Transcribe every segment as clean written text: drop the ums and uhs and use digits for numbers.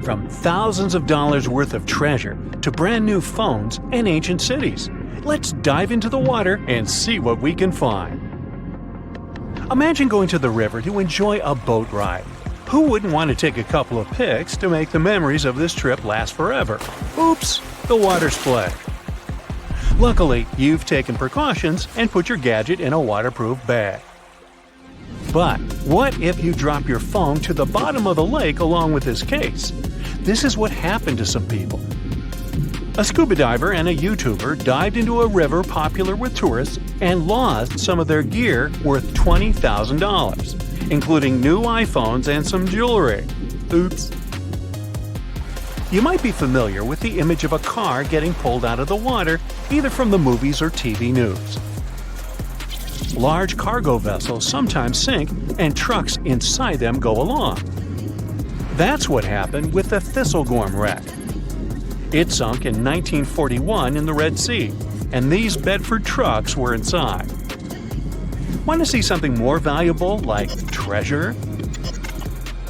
From thousands of dollars worth of treasure to brand new phones and ancient cities. Let's dive into the water and see what we can find. Imagine going to the river to enjoy a boat ride. Who wouldn't want to take a couple of pics to make the memories of this trip last forever? Oops, the water's split. Luckily, you've taken precautions and put your gadget in a waterproof bag. But what if you drop your phone to the bottom of the lake along with this case? This is what happened to some people. A scuba diver and a YouTuber dived into a river popular with tourists and lost some of their gear worth $20,000, including new iPhones and some jewelry. Oops. You might be familiar with the image of a car getting pulled out of the water, either from the movies or TV news. Large cargo vessels sometimes sink, and trucks inside them go along. That's what happened with the Thistlegorm wreck. It sunk in 1941 in the Red Sea, and these Bedford trucks were inside. Want to see something more valuable, like treasure?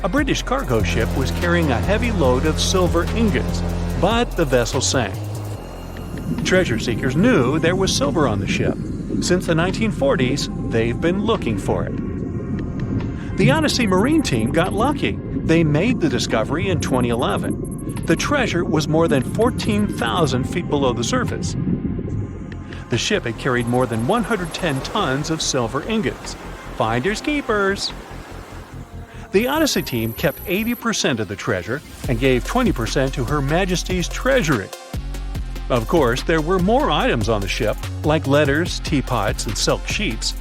A British cargo ship was carrying a heavy load of silver ingots, but the vessel sank. Treasure seekers knew there was silver on the ship. Since the 1940s, they've been looking for it. The Odyssey Marine team got lucky. They made the discovery in 2011. The treasure was more than 14,000 feet below the surface. The ship had carried more than 110 tons of silver ingots. Finders keepers! The Odyssey team kept 80% of the treasure and gave 20% to Her Majesty's Treasury. Of course, there were more items on the ship, like letters, teapots, and silk sheets.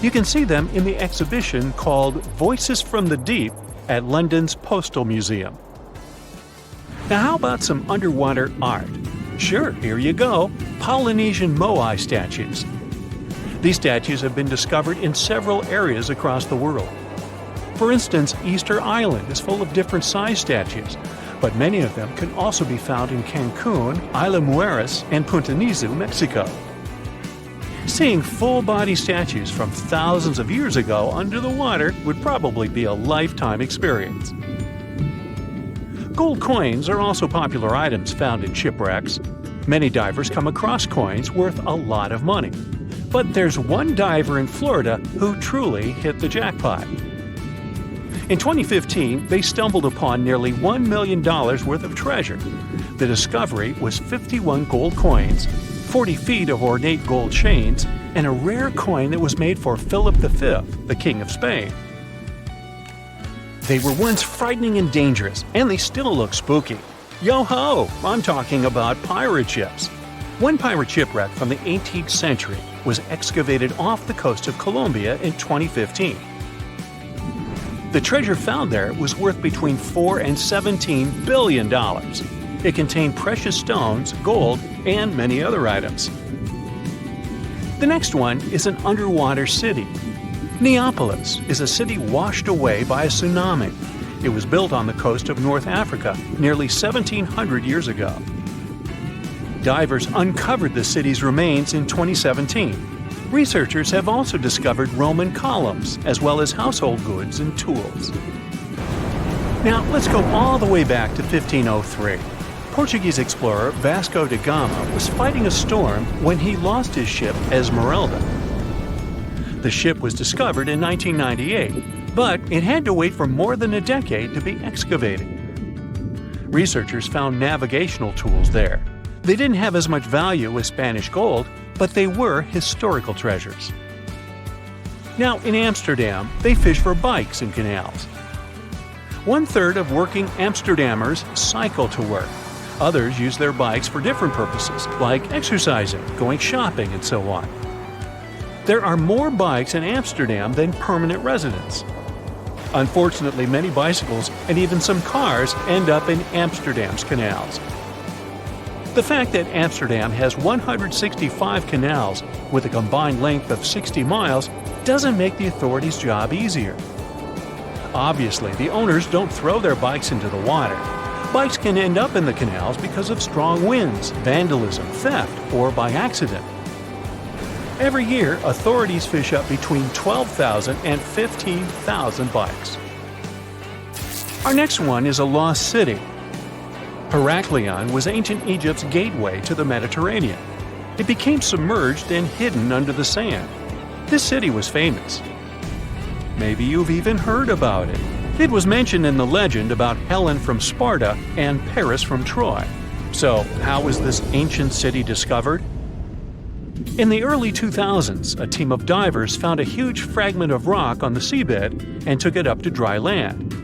You can see them in the exhibition called Voices from the Deep at London's Postal Museum. Now how about some underwater art? Sure, here you go, Polynesian moai statues. These statues have been discovered in several areas across the world. For instance, Easter Island is full of different size statues, but many of them can also be found in Cancun, Isla Mujeres, and Punta Nizu, Mexico. Seeing full-body statues from thousands of years ago under the water would probably be a lifetime experience. Gold coins are also popular items found in shipwrecks. Many divers come across coins worth a lot of money. But there's one diver in Florida who truly hit the jackpot. In 2015, they stumbled upon nearly $1 million worth of treasure. The discovery was 51 gold coins, 40 feet of ornate gold chains, and a rare coin that was made for Philip V, the King of Spain. They were once frightening and dangerous, and they still look spooky. Yo-ho! I'm talking about pirate ships. One pirate shipwreck from the 18th century was excavated off the coast of Colombia in 2015. The treasure found there was worth between $4 and $17 billion. It contained precious stones, gold, and many other items. The next one is an underwater city. Neapolis is a city washed away by a tsunami. It was built on the coast of North Africa nearly 1,700 years ago. Divers uncovered the city's remains in 2017. Researchers have also discovered Roman columns, as well as household goods and tools. Now, let's go all the way back to 1503. Portuguese explorer Vasco da Gama was fighting a storm when he lost his ship Esmeralda. The ship was discovered in 1998, but it had to wait for more than a decade to be excavated. Researchers found navigational tools there. They didn't have as much value as Spanish gold, but they were historical treasures. Now, in Amsterdam, they fish for bikes in canals. 1/3 of working Amsterdammers cycle to work. Others use their bikes for different purposes, like exercising, going shopping, and so on. There are more bikes in Amsterdam than permanent residents. Unfortunately, many bicycles and even some cars end up in Amsterdam's canals. The fact that Amsterdam has 165 canals with a combined length of 60 miles doesn't make the authorities' job easier. Obviously, the owners don't throw their bikes into the water. Bikes can end up in the canals because of strong winds, vandalism, theft, or by accident. Every year, authorities fish up between 12,000 and 15,000 bikes. Our next one is a lost city. Heraklion was ancient Egypt's gateway to the Mediterranean. It became submerged and hidden under the sand. This city was famous. Maybe you've even heard about it. It was mentioned in the legend about Helen from Sparta and Paris from Troy. So, how was this ancient city discovered? In the early 2000s, a team of divers found a huge fragment of rock on the seabed and took it up to dry land.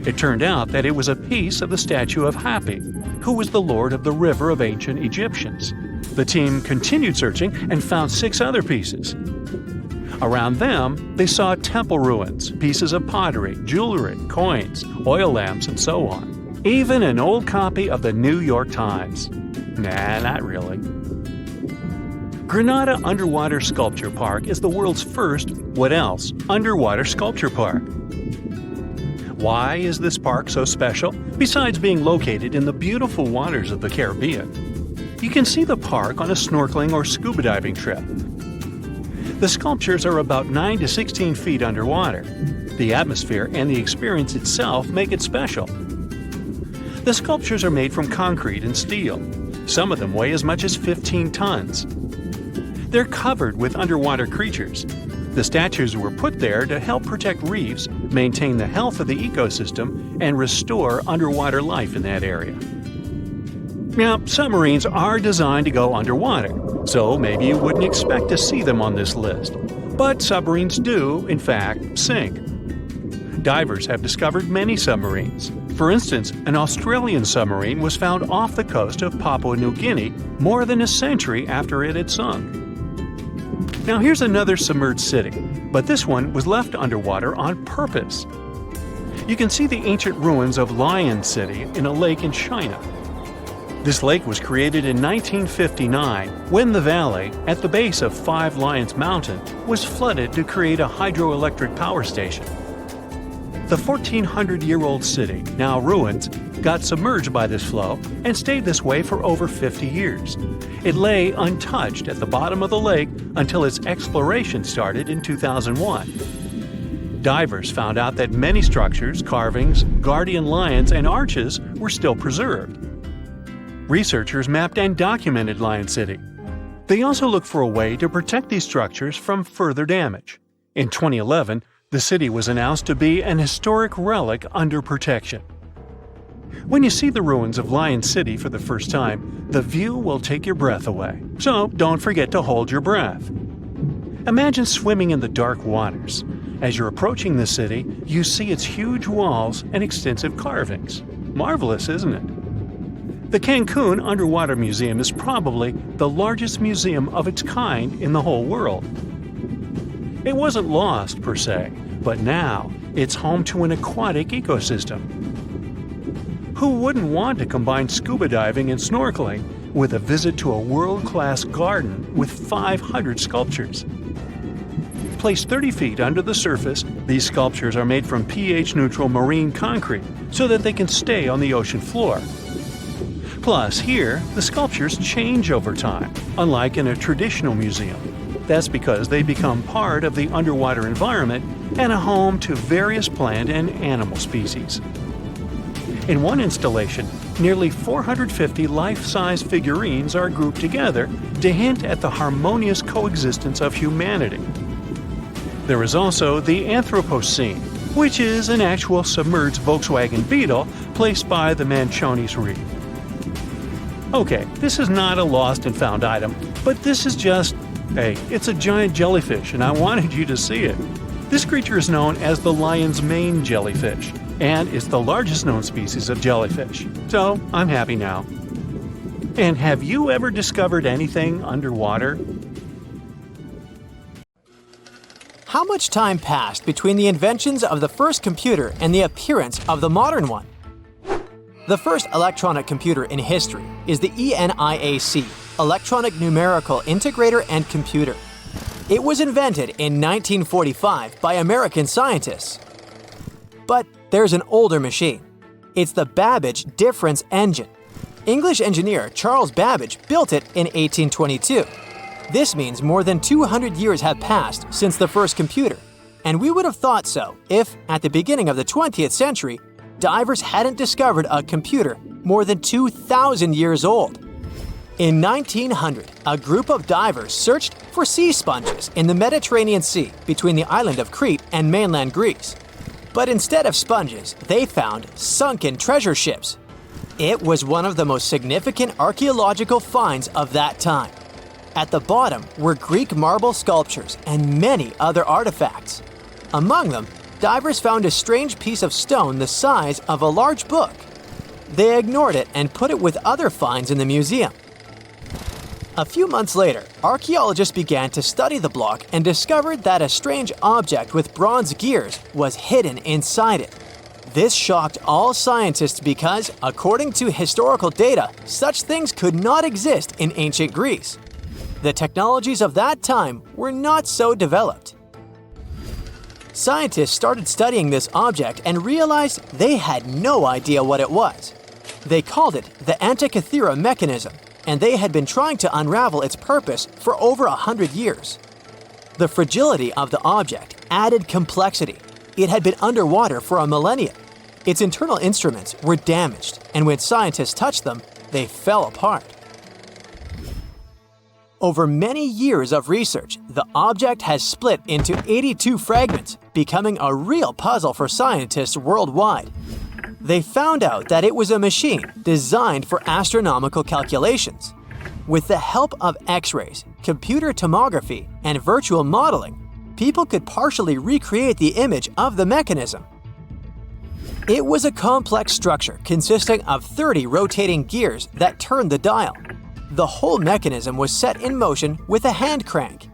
It turned out that it was a piece of the statue of Hapi, who was the lord of the river of ancient Egyptians. The team continued searching and found 6 other pieces. Around them, they saw temple ruins, pieces of pottery, jewelry, coins, oil lamps, and so on. Even an old copy of the New York Times. Nah, not really. Granada Underwater Sculpture Park is the world's first, what else, underwater sculpture park. Why is this park so special, besides being located in the beautiful waters of the Caribbean? You can see the park on a snorkeling or scuba diving trip. The sculptures are about 9 to 16 feet underwater. The atmosphere and the experience itself make it special. The sculptures are made from concrete and steel. Some of them weigh as much as 15 tons. They're covered with underwater creatures. The statues were put there to help protect reefs, maintain the health of the ecosystem, and restore underwater life in that area. Now, submarines are designed to go underwater, so maybe you wouldn't expect to see them on this list. But submarines do, in fact, sink. Divers have discovered many submarines. For instance, an Australian submarine was found off the coast of Papua New Guinea more than a century after it had sunk. Now here's another submerged city, but this one was left underwater on purpose. You can see the ancient ruins of Lion City in a lake in China. This lake was created in 1959 when the valley, at the base of Five Lions Mountain, was flooded to create a hydroelectric power station. The 1,400-year-old city, now ruins, got submerged by this flow and stayed this way for over 50 years. It lay untouched at the bottom of the lake until its exploration started in 2001. Divers found out that many structures, carvings, guardian lions, and arches were still preserved. Researchers mapped and documented Lion City. They also looked for a way to protect these structures from further damage. In 2011, the city was announced to be an historic relic under protection. When you see the ruins of Lion City for the first time, the view will take your breath away. So don't forget to hold your breath. Imagine swimming in the dark waters. As you're approaching the city, you see its huge walls and extensive carvings. Marvelous, isn't it? The Cancun Underwater Museum is probably the largest museum of its kind in the whole world. It wasn't lost, per se, but now it's home to an aquatic ecosystem. Who wouldn't want to combine scuba diving and snorkeling with a visit to a world-class garden with 500 sculptures? Placed 30 feet under the surface, these sculptures are made from pH-neutral marine concrete so that they can stay on the ocean floor. Plus, here, the sculptures change over time, unlike in a traditional museum. That's because they become part of the underwater environment and a home to various plant and animal species. In one installation, nearly 450 life-size figurines are grouped together to hint at the harmonious coexistence of humanity. There is also the Anthropocene, which is an actual submerged Volkswagen Beetle placed by the Manchonis Reef. Okay, this is not a lost and found item, but this is just, hey, it's a giant jellyfish and I wanted you to see it. This creature is known as the lion's mane jellyfish, and it's the largest known species of jellyfish. So, I'm happy now. And have you ever discovered anything underwater? How much time passed between the inventions of the first computer and the appearance of the modern one? The first electronic computer in history is the ENIAC, Electronic Numerical Integrator and Computer. It was invented in 1945 by American scientists. But there's an older machine. It's the Babbage difference engine. English engineer Charles Babbage built it in 1822. This means more than 200 years have passed since the first computer, and we would have thought so if, at the beginning of the 20th century, divers hadn't discovered a computer more than 2,000 years old. In 1900, a group of divers searched for sea sponges in the Mediterranean Sea between the island of Crete and mainland Greece. But instead of sponges, they found sunken treasure ships. It was one of the most significant archaeological finds of that time. At the bottom were Greek marble sculptures and many other artifacts. Among them, divers found a strange piece of stone the size of a large book. They ignored it and put it with other finds in the museum. A few months later, archaeologists began to study the block and discovered that a strange object with bronze gears was hidden inside it. This shocked all scientists because, according to historical data, such things could not exist in ancient Greece. The technologies of that time were not so developed. Scientists started studying this object and realized they had no idea what it was. They called it the Antikythera mechanism, and they had been trying to unravel its purpose for over 100 years. The fragility of the object added complexity. It had been underwater for a millennia. Its internal instruments were damaged, and when scientists touched them, they fell apart. Over many years of research, the object has split into 82 fragments, becoming a real puzzle for scientists worldwide. They found out that it was a machine designed for astronomical calculations. With the help of X-rays, computer tomography, and virtual modeling, people could partially recreate the image of the mechanism. It was a complex structure consisting of 30 rotating gears that turned the dial. The whole mechanism was set in motion with a hand crank.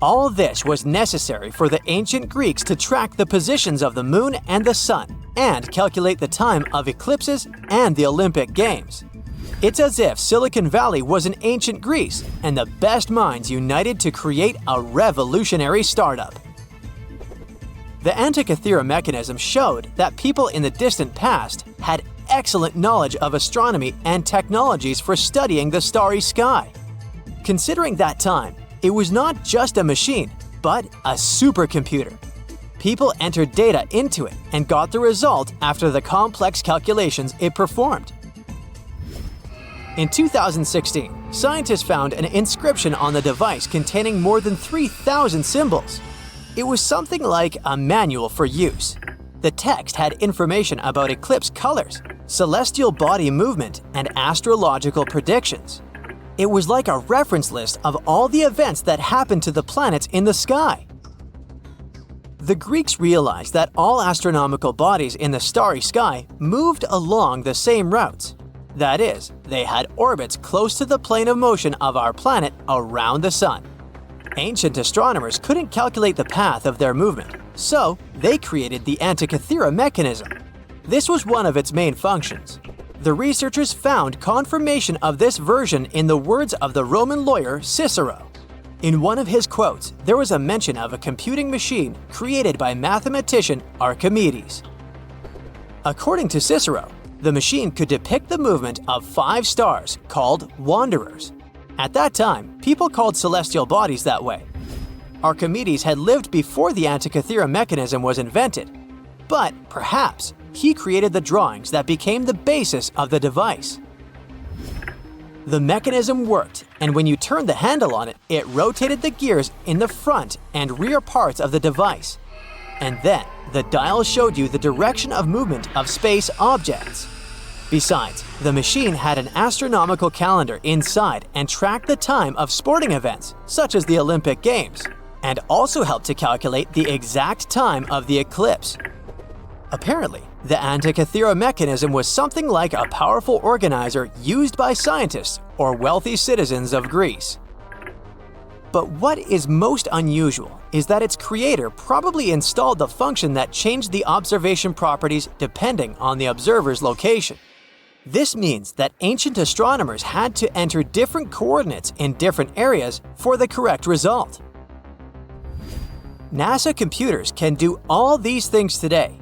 All this was necessary for the ancient Greeks to track the positions of the moon and the sun and calculate the time of eclipses and the Olympic Games. It's as if Silicon Valley was in ancient Greece and the best minds united to create a revolutionary startup. The Antikythera mechanism showed that people in the distant past had excellent knowledge of astronomy and technologies for studying the starry sky. Considering that time, it was not just a machine, but a supercomputer. People entered data into it and got the result after the complex calculations it performed. In 2016, scientists found an inscription on the device containing more than 3,000 symbols. It was something like a manual for use. The text had information about eclipse colors, celestial body movement, and astrological predictions. It was like a reference list of all the events that happened to the planets in the sky. The Greeks realized that all astronomical bodies in the starry sky moved along the same routes. That is, they had orbits close to the plane of motion of our planet around the sun. Ancient astronomers couldn't calculate the path of their movement, so they created the Antikythera mechanism. This was one of its main functions. The researchers found confirmation of this version in the words of the Roman lawyer Cicero. In one of his quotes, there was a mention of a computing machine created by mathematician Archimedes. According to Cicero, the machine could depict the movement of 5 stars called wanderers. At that time, people called celestial bodies that way. Archimedes had lived before the Antikythera mechanism was invented, but perhaps he created the drawings that became the basis of the device. The mechanism worked, and when you turned the handle on it, it rotated the gears in the front and rear parts of the device. And then, the dial showed you the direction of movement of space objects. Besides, the machine had an astronomical calendar inside and tracked the time of sporting events, such as the Olympic Games, and also helped to calculate the exact time of the eclipse. Apparently, the Antikythera mechanism was something like a powerful organizer used by scientists or wealthy citizens of Greece. But what is most unusual is that its creator probably installed the function that changed the observation properties depending on the observer's location. This means that ancient astronomers had to enter different coordinates in different areas for the correct result. NASA computers can do all these things today.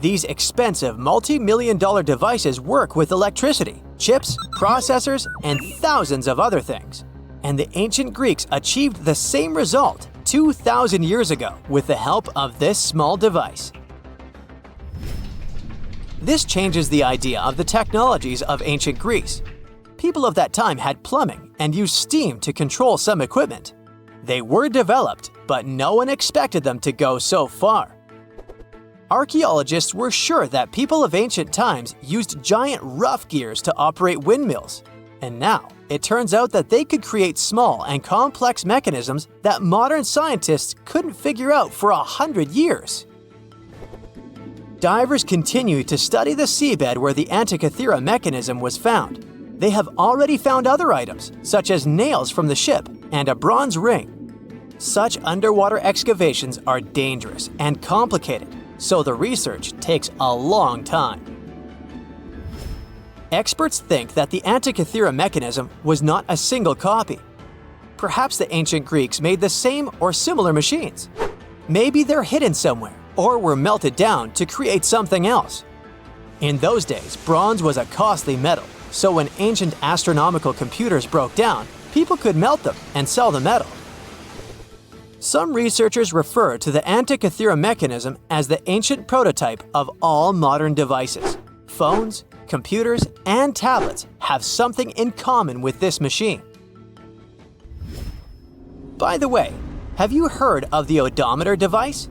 These expensive multi-million-dollar devices work with electricity, chips, processors, and thousands of other things. And the ancient Greeks achieved the same result 2,000 years ago with the help of this small device. This changes the idea of the technologies of ancient Greece. People of that time had plumbing and used steam to control some equipment. They were developed, but no one expected them to go so far. Archaeologists were sure that people of ancient times used giant rough gears to operate windmills, and now it turns out that they could create small and complex mechanisms that modern scientists couldn't figure out for 100 years. Divers continue to study the seabed where the Antikythera mechanism was found. They have already found other items, such as nails from the ship and a bronze ring. Such underwater excavations are dangerous and complicated, so the research takes a long time. Experts think that the Antikythera mechanism was not a single copy. Perhaps the ancient Greeks made the same or similar machines. Maybe they're hidden somewhere or were melted down to create something else. In those days, bronze was a costly metal, so when ancient astronomical computers broke down, people could melt them and sell the metal. Some researchers refer to the Antikythera mechanism as the ancient prototype of all modern devices. Phones, computers, and tablets have something in common with this machine. By the way, have you heard of the odometer device?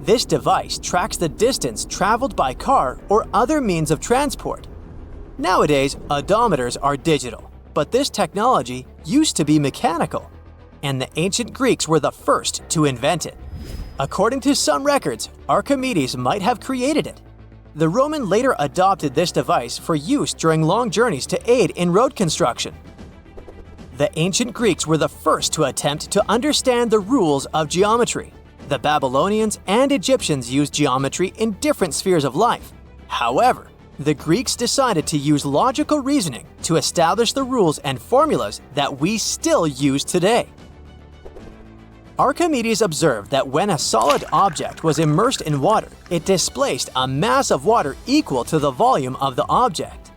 This device tracks the distance traveled by car or other means of transport. Nowadays, odometers are digital, but this technology used to be mechanical, and the ancient Greeks were the first to invent it. According to some records, Archimedes might have created it. The Roman later adopted this device for use during long journeys to aid in road construction. The ancient Greeks were the first to attempt to understand the rules of geometry. The Babylonians and Egyptians used geometry in different spheres of life. However, the Greeks decided to use logical reasoning to establish the rules and formulas that we still use today. Archimedes observed that when a solid object was immersed in water, it displaced a mass of water equal to the volume of the object.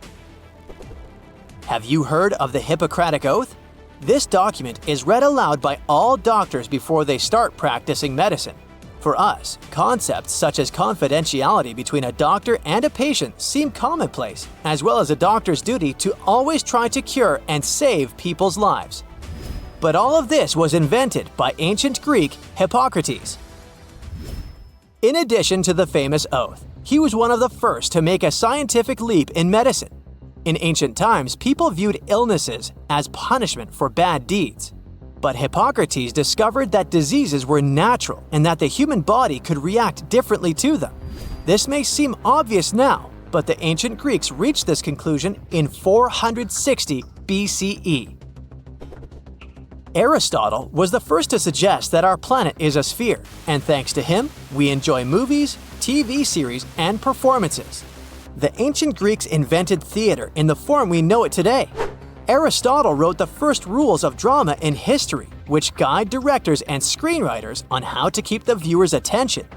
Have you heard of the Hippocratic Oath? This document is read aloud by all doctors before they start practicing medicine. For us, concepts such as confidentiality between a doctor and a patient seem commonplace, as well as a doctor's duty to always try to cure and save people's lives. But all of this was invented by ancient Greek Hippocrates. In addition to the famous oath, he was one of the first to make a scientific leap in medicine. In ancient times, people viewed illnesses as punishment for bad deeds. But Hippocrates discovered that diseases were natural and that the human body could react differently to them. This may seem obvious now, but the ancient Greeks reached this conclusion in 460 BCE. Aristotle was the first to suggest that our planet is a sphere, and thanks to him, we enjoy movies, TV series, and performances. The ancient Greeks invented theater in the form we know it today. Aristotle wrote the first rules of drama in history, which guide directors and screenwriters on how to keep the viewer's attention.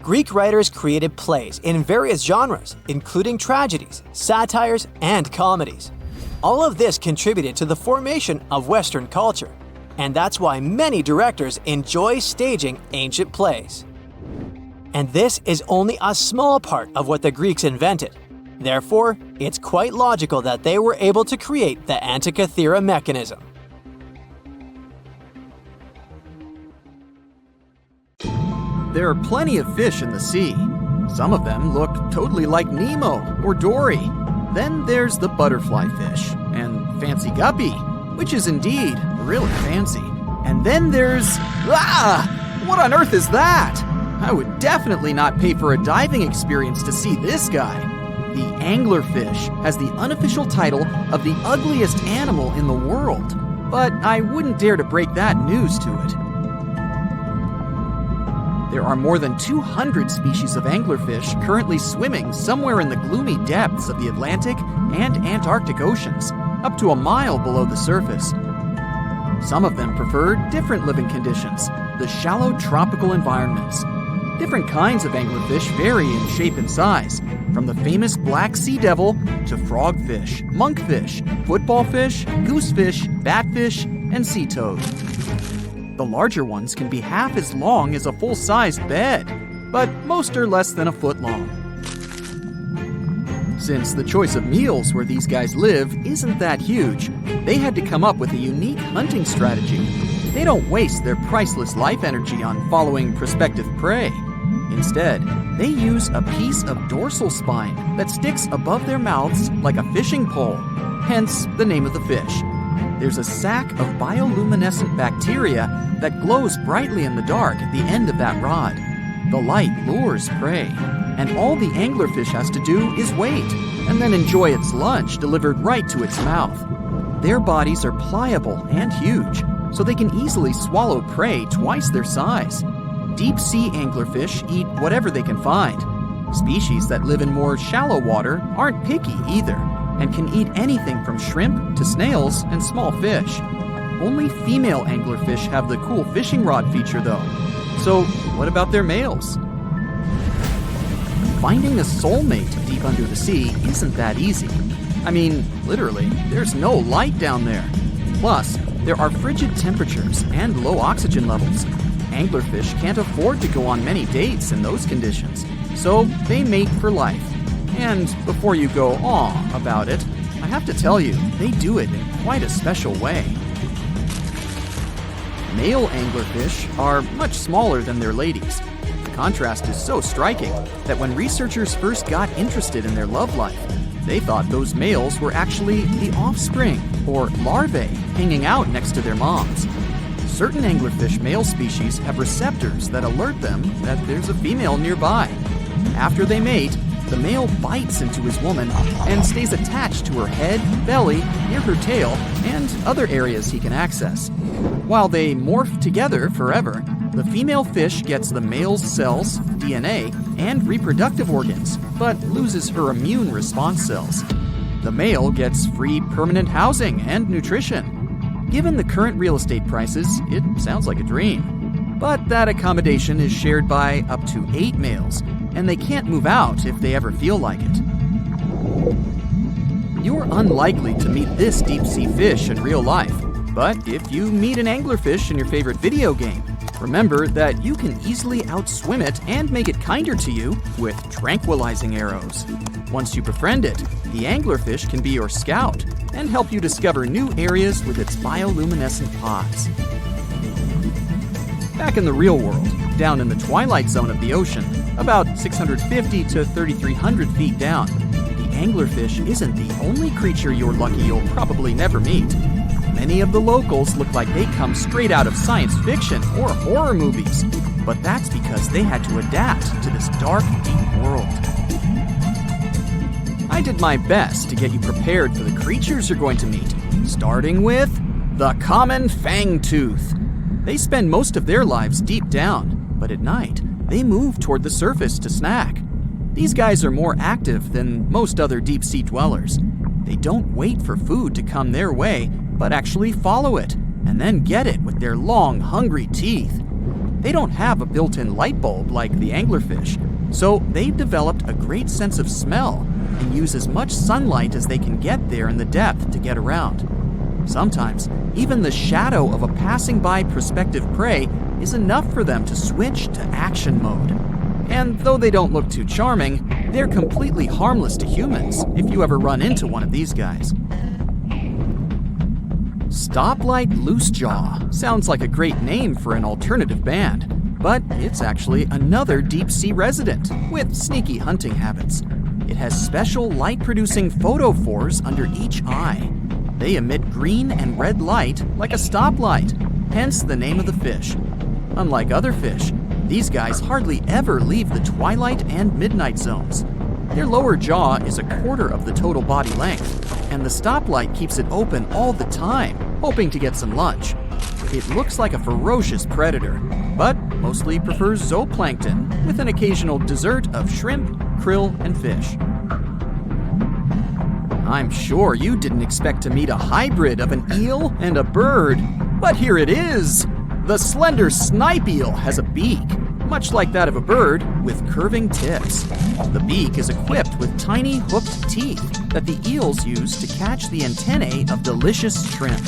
Greek writers created plays in various genres, including tragedies, satires, and comedies. All of this contributed to the formation of Western culture, and that's why many directors enjoy staging ancient plays. And this is only a small part of what the Greeks invented. Therefore, it's quite logical that they were able to create the Antikythera mechanism. There are plenty of fish in the sea. Some of them look totally like Nemo or Dory. Then there's the butterfly fish and fancy guppy, which is indeed really fancy. And then there's... What on earth is that? I would definitely not pay for a diving experience to see this guy. The anglerfish has the unofficial title of the ugliest animal in the world, but I wouldn't dare to break that news to it. There are more than 200 species of anglerfish currently swimming somewhere in the gloomy depths of the Atlantic and Antarctic Oceans, up to a mile below the surface. Some of them prefer different living conditions, the shallow tropical environments. Different kinds of anglerfish vary in shape and size, from the famous black sea devil to frogfish, monkfish, footballfish, goosefish, batfish, and sea toad. The larger ones can be half as long as a full-sized bed, but most are less than a foot long. Since the choice of meals where these guys live isn't that huge, they had to come up with a unique hunting strategy. They don't waste their priceless life energy on following prospective prey. Instead, they use a piece of dorsal spine that sticks above their mouths like a fishing pole, hence the name of the fish. There's a sac of bioluminescent bacteria that glows brightly in the dark at the end of that rod. The light lures prey, and all the anglerfish has to do is wait, and then enjoy its lunch delivered right to its mouth. Their bodies are pliable and huge, so they can easily swallow prey twice their size. Deep-sea anglerfish eat whatever they can find. Species that live in more shallow water aren't picky either, and can eat anything from shrimp to snails and small fish. Only female anglerfish have the cool fishing rod feature though. So what about their males? Finding a soulmate deep under the sea isn't that easy. I mean, literally, there's no light down there. Plus, there are frigid temperatures and low oxygen levels. Anglerfish can't afford to go on many dates in those conditions, so they mate for life. And before you go aw about it, I have to tell you, they do it in quite a special way. Male anglerfish are much smaller than their ladies. The contrast is so striking that when researchers first got interested in their love life, they thought those males were actually the offspring, or larvae, hanging out next to their moms. Certain anglerfish male species have receptors that alert them that there's a female nearby. After they mate, the male bites into his woman and stays attached to her head, belly, near her tail, and other areas he can access. While they morph together forever, the female fish gets the male's cells, DNA, and reproductive organs, but loses her immune response cells. The male gets free permanent housing and nutrition. Given the current real estate prices, it sounds like a dream. But that accommodation is shared by up to 8 males, and they can't move out if they ever feel like it. You're unlikely to meet this deep-sea fish in real life, but if you meet an anglerfish in your favorite video game, remember that you can easily outswim it and make it kinder to you with tranquilizing arrows. Once you befriend it, the anglerfish can be your scout and help you discover new areas with its bioluminescent pods. Back in the real world, down in the twilight zone of the ocean, about 650 to 3,300 feet down, the anglerfish isn't the only creature you're lucky you'll probably never meet. Many of the locals look like they come straight out of science fiction or horror movies, but that's because they had to adapt to this dark, deep world. I did my best to get you prepared for the creatures you're going to meet, starting with the common fangtooth. They spend most of their lives deep down, but at night, they move toward the surface to snack. These guys are more active than most other deep-sea dwellers. They don't wait for food to come their way, but actually follow it, and then get it with their long, hungry teeth. They don't have a built-in light bulb like the anglerfish, so they've developed a great sense of smell and use as much sunlight as they can get there in the depth to get around. Sometimes, even the shadow of a passing by prospective prey is enough for them to switch to action mode. And though they don't look too charming, they're completely harmless to humans if you ever run into one of these guys. Stoplight Loosejaw sounds like a great name for an alternative band, but it's actually another deep-sea resident with sneaky hunting habits. It has special light-producing photophores under each eye. They emit green and red light like a stoplight, hence the name of the fish. Unlike other fish, these guys hardly ever leave the twilight and midnight zones. Their lower jaw is a quarter of the total body length, and the stoplight keeps it open all the time, hoping to get some lunch. It looks like a ferocious predator, but mostly prefers zooplankton, with an occasional dessert of shrimp, krill, and fish. I'm sure you didn't expect to meet a hybrid of an eel and a bird, but here it is! The slender snipe eel has a beak, much like that of a bird, with curving tips. The beak is equipped with tiny hooked teeth that the eels use to catch the antennae of delicious shrimp.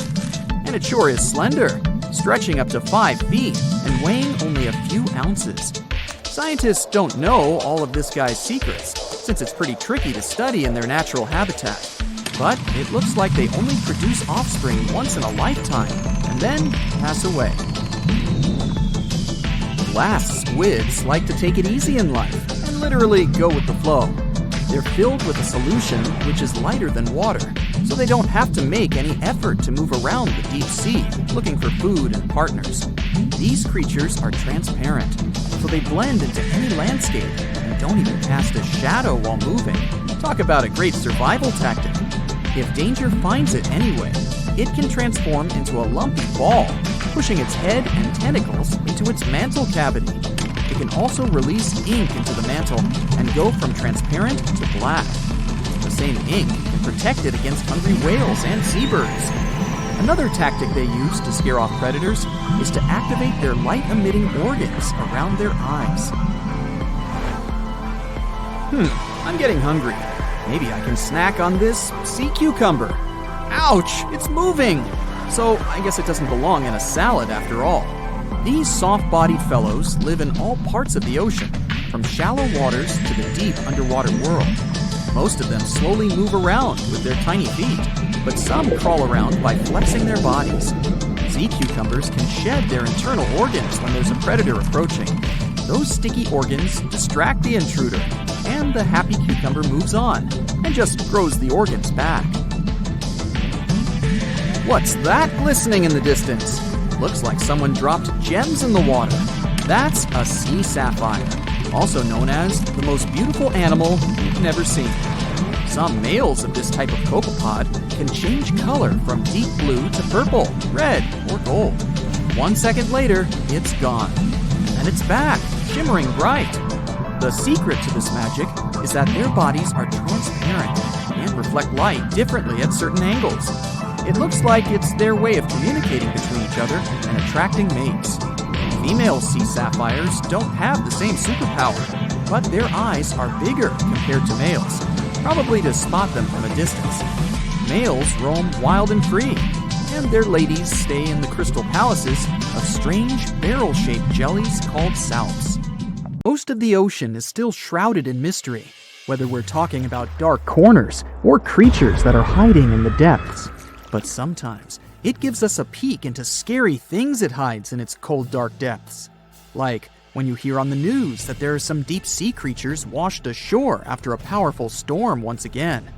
And it sure is slender, stretching up to 5 feet and weighing only a few ounces. Scientists don't know all of this guy's secrets, since it's pretty tricky to study in their natural habitat. But it looks like they only produce offspring once in a lifetime and then pass away. Glass squids like to take it easy in life and literally go with the flow. They're filled with a solution which is lighter than water, so they don't have to make any effort to move around the deep sea looking for food and partners. These creatures are transparent, so they blend into any landscape and don't even cast a shadow while moving. Talk about a great survival tactic. If danger finds it anyway, it can transform into a lumpy ball, pushing its head and tentacles into its mantle cavity. It can also release ink into the mantle and go from transparent to black. The same ink can protect it against hungry whales and seabirds. Another tactic they use to scare off predators is to activate their light-emitting organs around their eyes. I'm getting hungry. Maybe I can snack on this sea cucumber. Ouch, it's moving! So I guess it doesn't belong in a salad after all. These soft-bodied fellows live in all parts of the ocean, from shallow waters to the deep underwater world. Most of them slowly move around with their tiny feet, but some crawl around by flexing their bodies. Sea cucumbers can shed their internal organs when there's a predator approaching. Those sticky organs distract the intruder, and the happy cucumber moves on and just grows the organs back. What's that glistening in the distance? Looks like someone dropped gems in the water. That's a sea sapphire, also known as the most beautiful animal you've never seen. Some males of this type of copepod can change color from deep blue to purple, red, or gold. 1 second later, it's gone. And it's back, shimmering bright. The secret to this magic is that their bodies are transparent and reflect light differently at certain angles. It looks like it's their way of communicating between each other and attracting mates. Female sea sapphires don't have the same superpower, but their eyes are bigger compared to males, probably to spot them from a distance. Males roam wild and free, and their ladies stay in the crystal palaces of strange barrel-shaped jellies called salps. Most of the ocean is still shrouded in mystery, whether we're talking about dark corners or creatures that are hiding in the depths. But sometimes it gives us a peek into scary things it hides in its cold, dark depths. Like when you hear on the news that there are some deep sea creatures washed ashore after a powerful storm once again.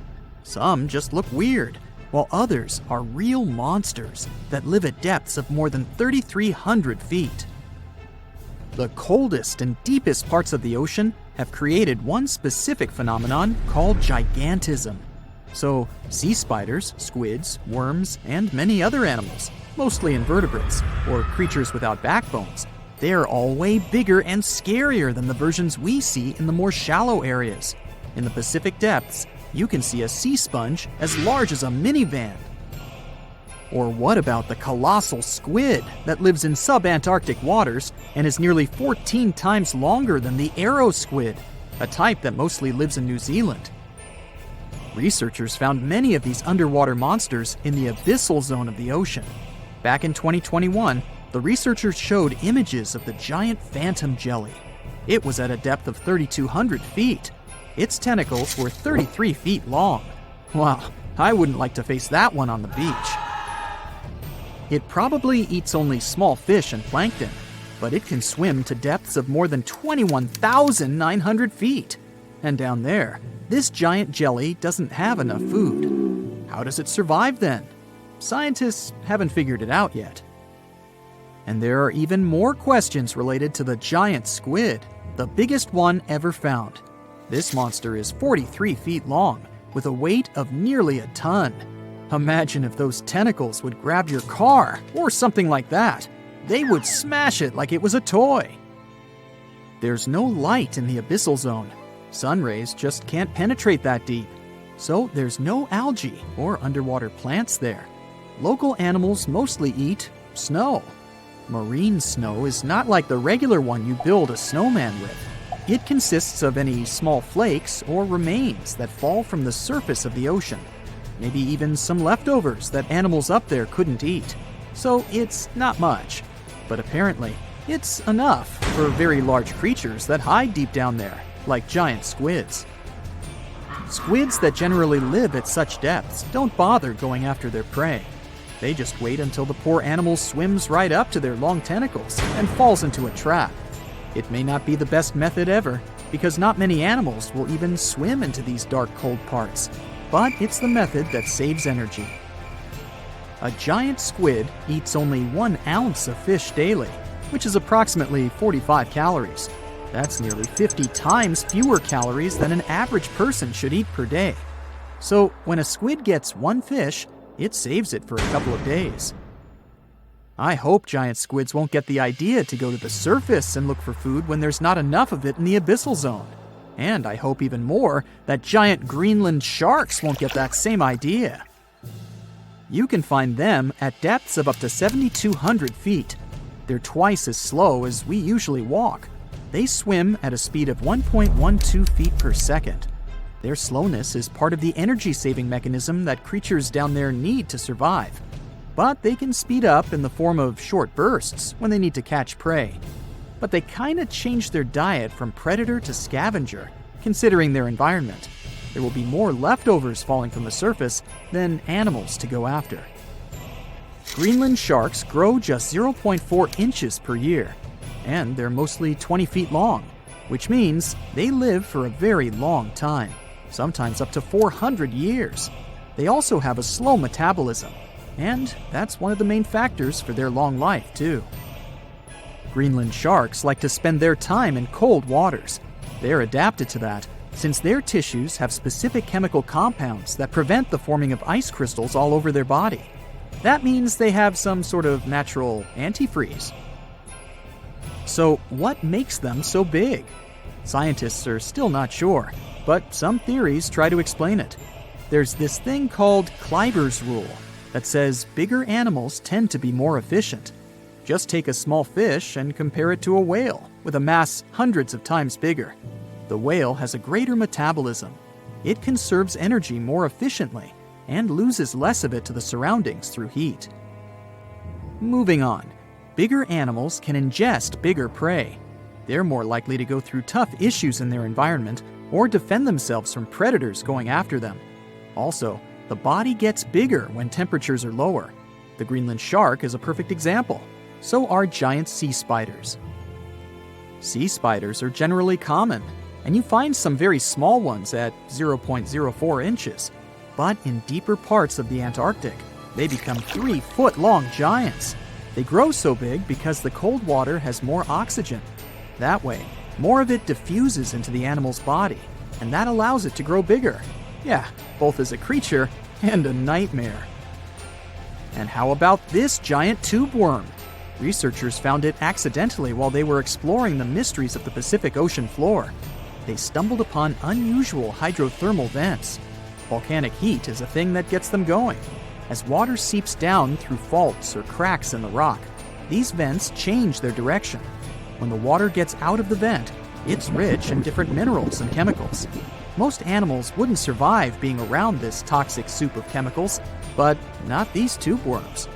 Some just look weird, while others are real monsters that live at depths of more than 3,300 feet. The coldest and deepest parts of the ocean have created one specific phenomenon called gigantism. So, sea spiders, squids, worms, and many other animals, mostly invertebrates, or creatures without backbones, they're all way bigger and scarier than the versions we see in the more shallow areas. In the Pacific depths, you can see a sea sponge as large as a minivan. Or what about the colossal squid that lives in sub-Antarctic waters and is nearly 14 times longer than the arrow squid, a type that mostly lives in New Zealand? Researchers found many of these underwater monsters in the abyssal zone of the ocean. Back in 2021, the researchers showed images of the giant phantom jelly. It was at a depth of 3,200 feet. Its tentacles were 33 feet long. Wow, I wouldn't like to face that one on the beach. It probably eats only small fish and plankton, but it can swim to depths of more than 21,900 feet. And down there, this giant jelly doesn't have enough food. How does it survive then? Scientists haven't figured it out yet. And there are even more questions related to the giant squid, the biggest one ever found. This monster is 43 feet long, with a weight of nearly a ton. Imagine if those tentacles would grab your car, or something like that. They would smash it like it was a toy. There's no light in the abyssal zone. Sun rays just can't penetrate that deep. So there's no algae or underwater plants there. Local animals mostly eat snow. Marine snow is not like the regular one you build a snowman with. It consists of any small flakes or remains that fall from the surface of the ocean. Maybe even some leftovers that animals up there couldn't eat. So it's not much. But apparently, it's enough for very large creatures that hide deep down there, like giant squids. Squids that generally live at such depths don't bother going after their prey. They just wait until the poor animal swims right up to their long tentacles and falls into a trap. It may not be the best method ever, because not many animals will even swim into these dark, cold parts, but it's the method that saves energy. A giant squid eats only 1 ounce of fish daily, which is approximately 45 calories. That's nearly 50 times fewer calories than an average person should eat per day. So when a squid gets 1 fish, it saves it for a couple of days. I hope giant squids won't get the idea to go to the surface and look for food when there's not enough of it in the abyssal zone. And I hope even more that giant Greenland sharks won't get that same idea. You can find them at depths of up to 7,200 feet. They're twice as slow as we usually walk. They swim at a speed of 1.12 feet per second. Their slowness is part of the energy-saving mechanism that creatures down there need to survive. But they can speed up in the form of short bursts when they need to catch prey. But they kinda change their diet from predator to scavenger, considering their environment. There will be more leftovers falling from the surface than animals to go after. Greenland sharks grow just 0.4 inches per year, and they're mostly 20 feet long, which means they live for a very long time, sometimes up to 400 years. They also have a slow metabolism, and that's one of the main factors for their long life, too. Greenland sharks like to spend their time in cold waters. They're adapted to that, since their tissues have specific chemical compounds that prevent the forming of ice crystals all over their body. That means they have some sort of natural antifreeze. So what makes them so big? Scientists are still not sure, but some theories try to explain it. There's this thing called Kleiber's rule that says bigger animals tend to be more efficient. Just take a small fish and compare it to a whale with a mass hundreds of times bigger. The whale has a greater metabolism. It conserves energy more efficiently and loses less of it to the surroundings through heat. Moving on, bigger animals can ingest bigger prey. They're more likely to go through tough issues in their environment or defend themselves from predators going after them. Also, the body gets bigger when temperatures are lower. The Greenland shark is a perfect example. So are giant sea spiders. Sea spiders are generally common, and you find some very small ones at 0.04 inches. But in deeper parts of the Antarctic, they become 3-foot-long giants. They grow so big because the cold water has more oxygen. That way, more of it diffuses into the animal's body, and that allows it to grow bigger. Yeah, both as a creature and a nightmare. And how about this giant tube worm? Researchers found it accidentally while they were exploring the mysteries of the Pacific Ocean floor. They stumbled upon unusual hydrothermal vents. Volcanic heat is a thing that gets them going. As water seeps down through faults or cracks in the rock, these vents change their direction. When the water gets out of the vent, it's rich in different minerals and chemicals. Most animals wouldn't survive being around this toxic soup of chemicals, but not these tube worms.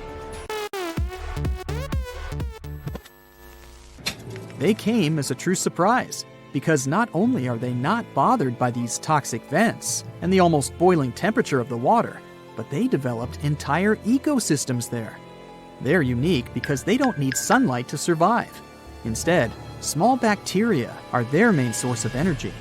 They came as a true surprise, because not only are they not bothered by these toxic vents and the almost boiling temperature of the water, but they developed entire ecosystems there. They're unique because they don't need sunlight to survive. Instead, small bacteria are their main source of energy.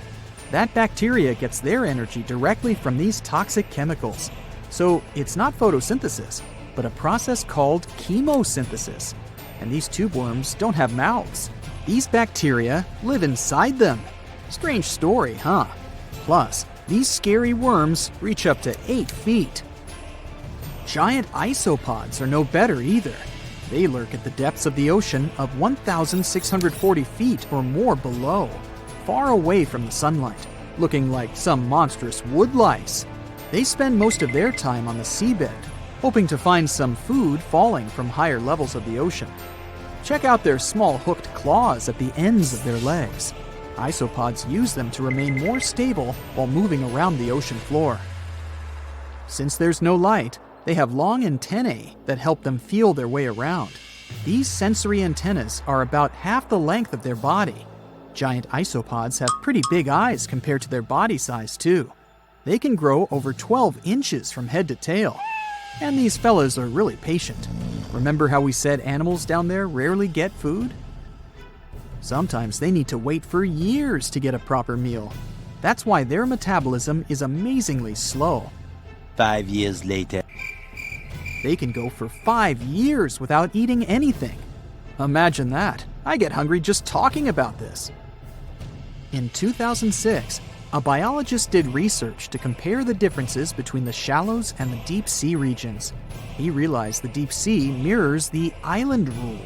That bacteria gets their energy directly from these toxic chemicals. So it's not photosynthesis, but a process called chemosynthesis. And these tube worms don't have mouths. These bacteria live inside them. Strange story, huh? Plus, these scary worms reach up to 8 feet. Giant isopods are no better either. They lurk at the depths of the ocean of 1,640 feet or more below, far away from the sunlight, looking like some monstrous wood lice. They spend most of their time on the seabed, hoping to find some food falling from higher levels of the ocean. Check out their small hooked claws at the ends of their legs. Isopods use them to remain more stable while moving around the ocean floor. Since there's no light, they have long antennae that help them feel their way around. These sensory antennas are about half the length of their body. Giant isopods have pretty big eyes compared to their body size, too. They can grow over 12 inches from head to tail. And these fellas are really patient. Remember how we said animals down there rarely get food? Sometimes they need to wait for years to get a proper meal. That's why their metabolism is amazingly slow. 5 years later. They can go for 5 years without eating anything. Imagine that. I get hungry just talking about this. In 2006, a biologist did research to compare the differences between the shallows and the deep sea regions. He realized the deep sea mirrors the island rule.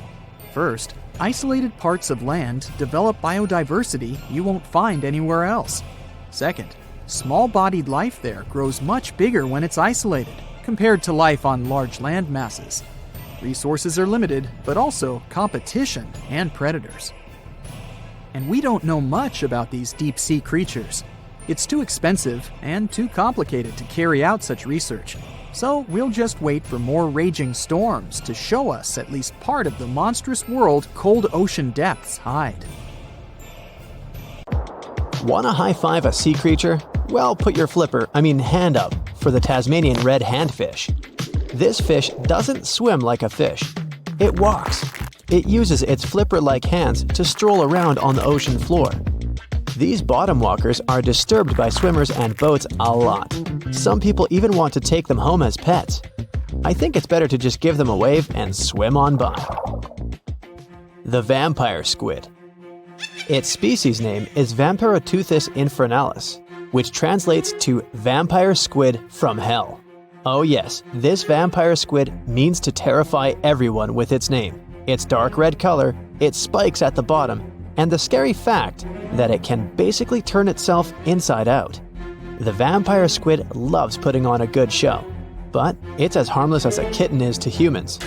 First, isolated parts of land develop biodiversity you won't find anywhere else. Second, small-bodied life there grows much bigger when it's isolated, compared to life on large land masses. Resources are limited, but also competition and predators. And we don't know much about these deep-sea creatures. It's too expensive and too complicated to carry out such research, so we'll just wait for more raging storms to show us at least part of the monstrous world cold ocean depths hide. Want to high-five a sea creature? Well, put your hand up for the Tasmanian red handfish. This fish doesn't swim like a fish. It walks. It uses its flipper-like hands to stroll around on the ocean floor. These bottom walkers are disturbed by swimmers and boats a lot. Some people even want to take them home as pets. I think it's better to just give them a wave and swim on by. The vampire squid. Its species name is Vampiroteuthis infernalis, which translates to vampire squid from hell. Oh yes, this vampire squid means to terrify everyone with its name, its dark red color, its spikes at the bottom, and the scary fact that it can basically turn itself inside out. The vampire squid loves putting on a good show, but it's as harmless as a kitten is to humans.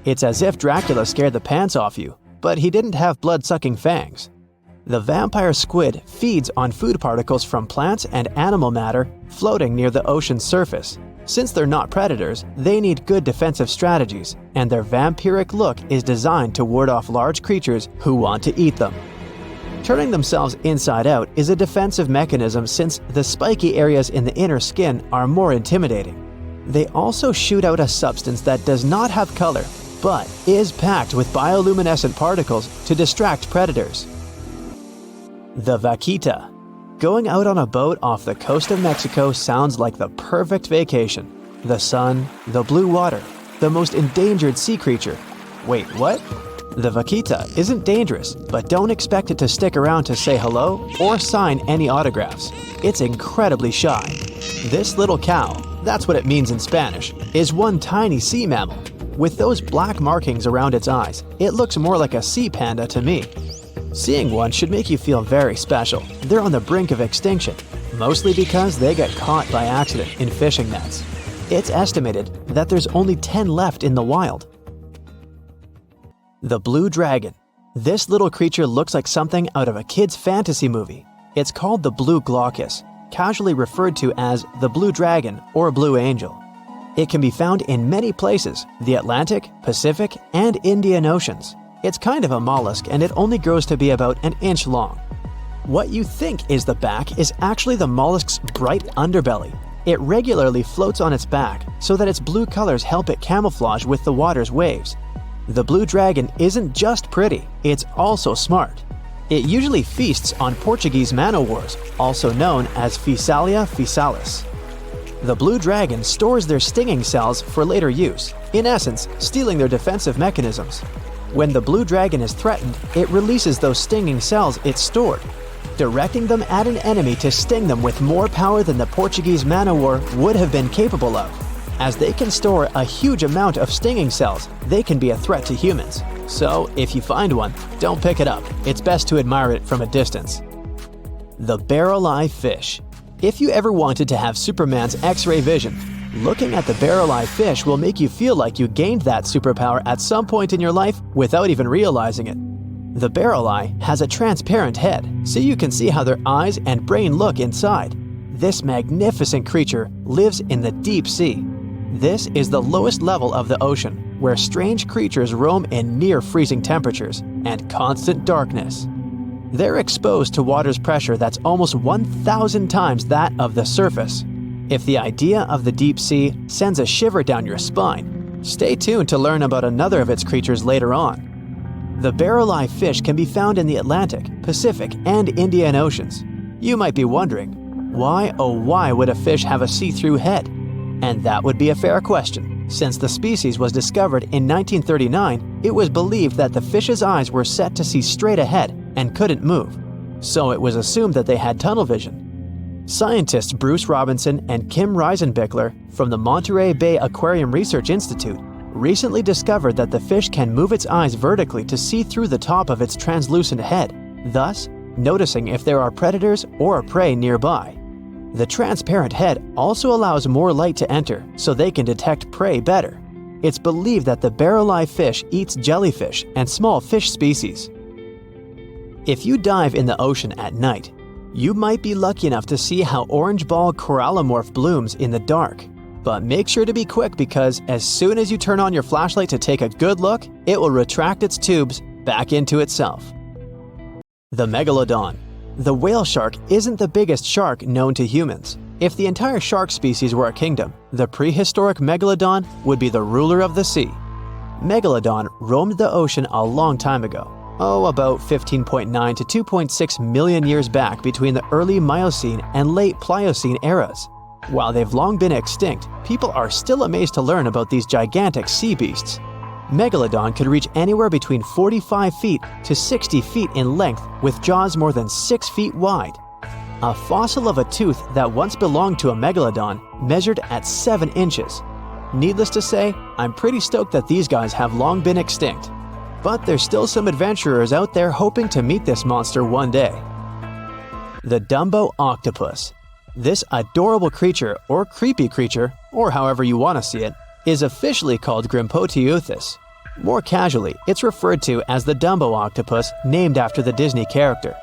It's as if Dracula scared the pants off you, but he didn't have blood-sucking fangs. The vampire squid feeds on food particles from plants and animal matter floating near the ocean's surface. Since they're not predators, they need good defensive strategies, and their vampiric look is designed to ward off large creatures who want to eat them. Turning themselves inside out is a defensive mechanism since the spiky areas in the inner skin are more intimidating. They also shoot out a substance that does not have color, but is packed with bioluminescent particles to distract predators. The vaquita. Going out on a boat off the coast of Mexico sounds like the perfect vacation. The sun, the blue water, the most endangered sea creature. Wait, what? The vaquita isn't dangerous, but don't expect it to stick around to say hello or sign any autographs. It's incredibly shy. This little cow, that's what it means in Spanish, is one tiny sea mammal. With those black markings around its eyes, it looks more like a sea panda to me. Seeing one should make you feel very special. They're on the brink of extinction, mostly because they got caught by accident in fishing nets. It's estimated that there's only 10 left in the wild. The blue dragon. This little creature looks like something out of a kid's fantasy movie. It's called the blue glaucus, casually referred to as the blue dragon or blue angel. It can be found in many places, the Atlantic, Pacific, and Indian Oceans. It's kind of a mollusk and it only grows to be about an inch long. What you think is the back is actually the mollusk's bright underbelly. It regularly floats on its back so that its blue colors help it camouflage with the water's waves. The blue dragon isn't just pretty, it's also smart. It usually feasts on Portuguese man-o'-wars, also known as Physalia physalis. The blue dragon stores their stinging cells for later use, in essence, stealing their defensive mechanisms. When the blue dragon is threatened, it releases those stinging cells it stored, directing them at an enemy to sting them with more power than the Portuguese man-o'-war would have been capable of. As they can store a huge amount of stinging cells, they can be a threat to humans. So, if you find one, don't pick it up. It's best to admire it from a distance. The barrel-eye fish. If you ever wanted to have Superman's X-ray vision, looking at the barrel-eye fish will make you feel like you gained that superpower at some point in your life without even realizing it. The barrel eye has a transparent head, so you can see how their eyes and brain look inside. This magnificent creature lives in the deep sea. This is the lowest level of the ocean, where strange creatures roam in near-freezing temperatures and constant darkness. They're exposed to water's pressure that's almost 1,000 times that of the surface. If the idea of the deep sea sends a shiver down your spine, stay tuned to learn about another of its creatures later on. The barrel-eye fish can be found in the Atlantic, Pacific, and Indian Oceans. You might be wondering, why oh why would a fish have a see-through head? And that would be a fair question. Since the species was discovered in 1939, it was believed that the fish's eyes were set to see straight ahead and couldn't move. So it was assumed that they had tunnel vision. Scientists Bruce Robinson and Kim Reisenbichler from the Monterey Bay Aquarium Research Institute recently discovered that the fish can move its eyes vertically to see through the top of its translucent head, thus noticing if there are predators or prey nearby. The transparent head also allows more light to enter so they can detect prey better. It's believed that the barrel-eye fish eats jellyfish and small fish species. If you dive in the ocean at night, you might be lucky enough to see how orange ball corallomorph blooms in the dark. But make sure to be quick because as soon as you turn on your flashlight to take a good look, it will retract its tubes back into itself. The megalodon. The whale shark isn't the biggest shark known to humans. If the entire shark species were a kingdom, the prehistoric megalodon would be the ruler of the sea. Megalodon roamed the ocean a long time ago. About 15.9 to 2.6 million years back between the early Miocene and late Pliocene eras. While they've long been extinct, people are still amazed to learn about these gigantic sea beasts. Megalodon could reach anywhere between 45 feet to 60 feet in length with jaws more than 6 feet wide. A fossil of a tooth that once belonged to a megalodon measured at 7 inches. Needless to say, I'm pretty stoked that these guys have long been extinct. But there's still some adventurers out there hoping to meet this monster one day. The Dumbo octopus. This adorable creature, or creepy creature, or however you want to see it, is officially called Grimpoteuthis. More casually, it's referred to as the Dumbo octopus, named after the Disney character.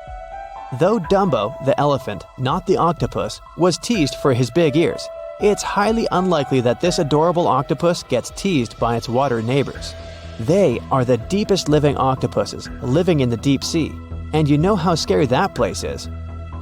Though Dumbo, the elephant, not the octopus, was teased for his big ears, it's highly unlikely that this adorable octopus gets teased by its water neighbors. They are the deepest living octopuses living in the deep sea, and you know how scary that place is.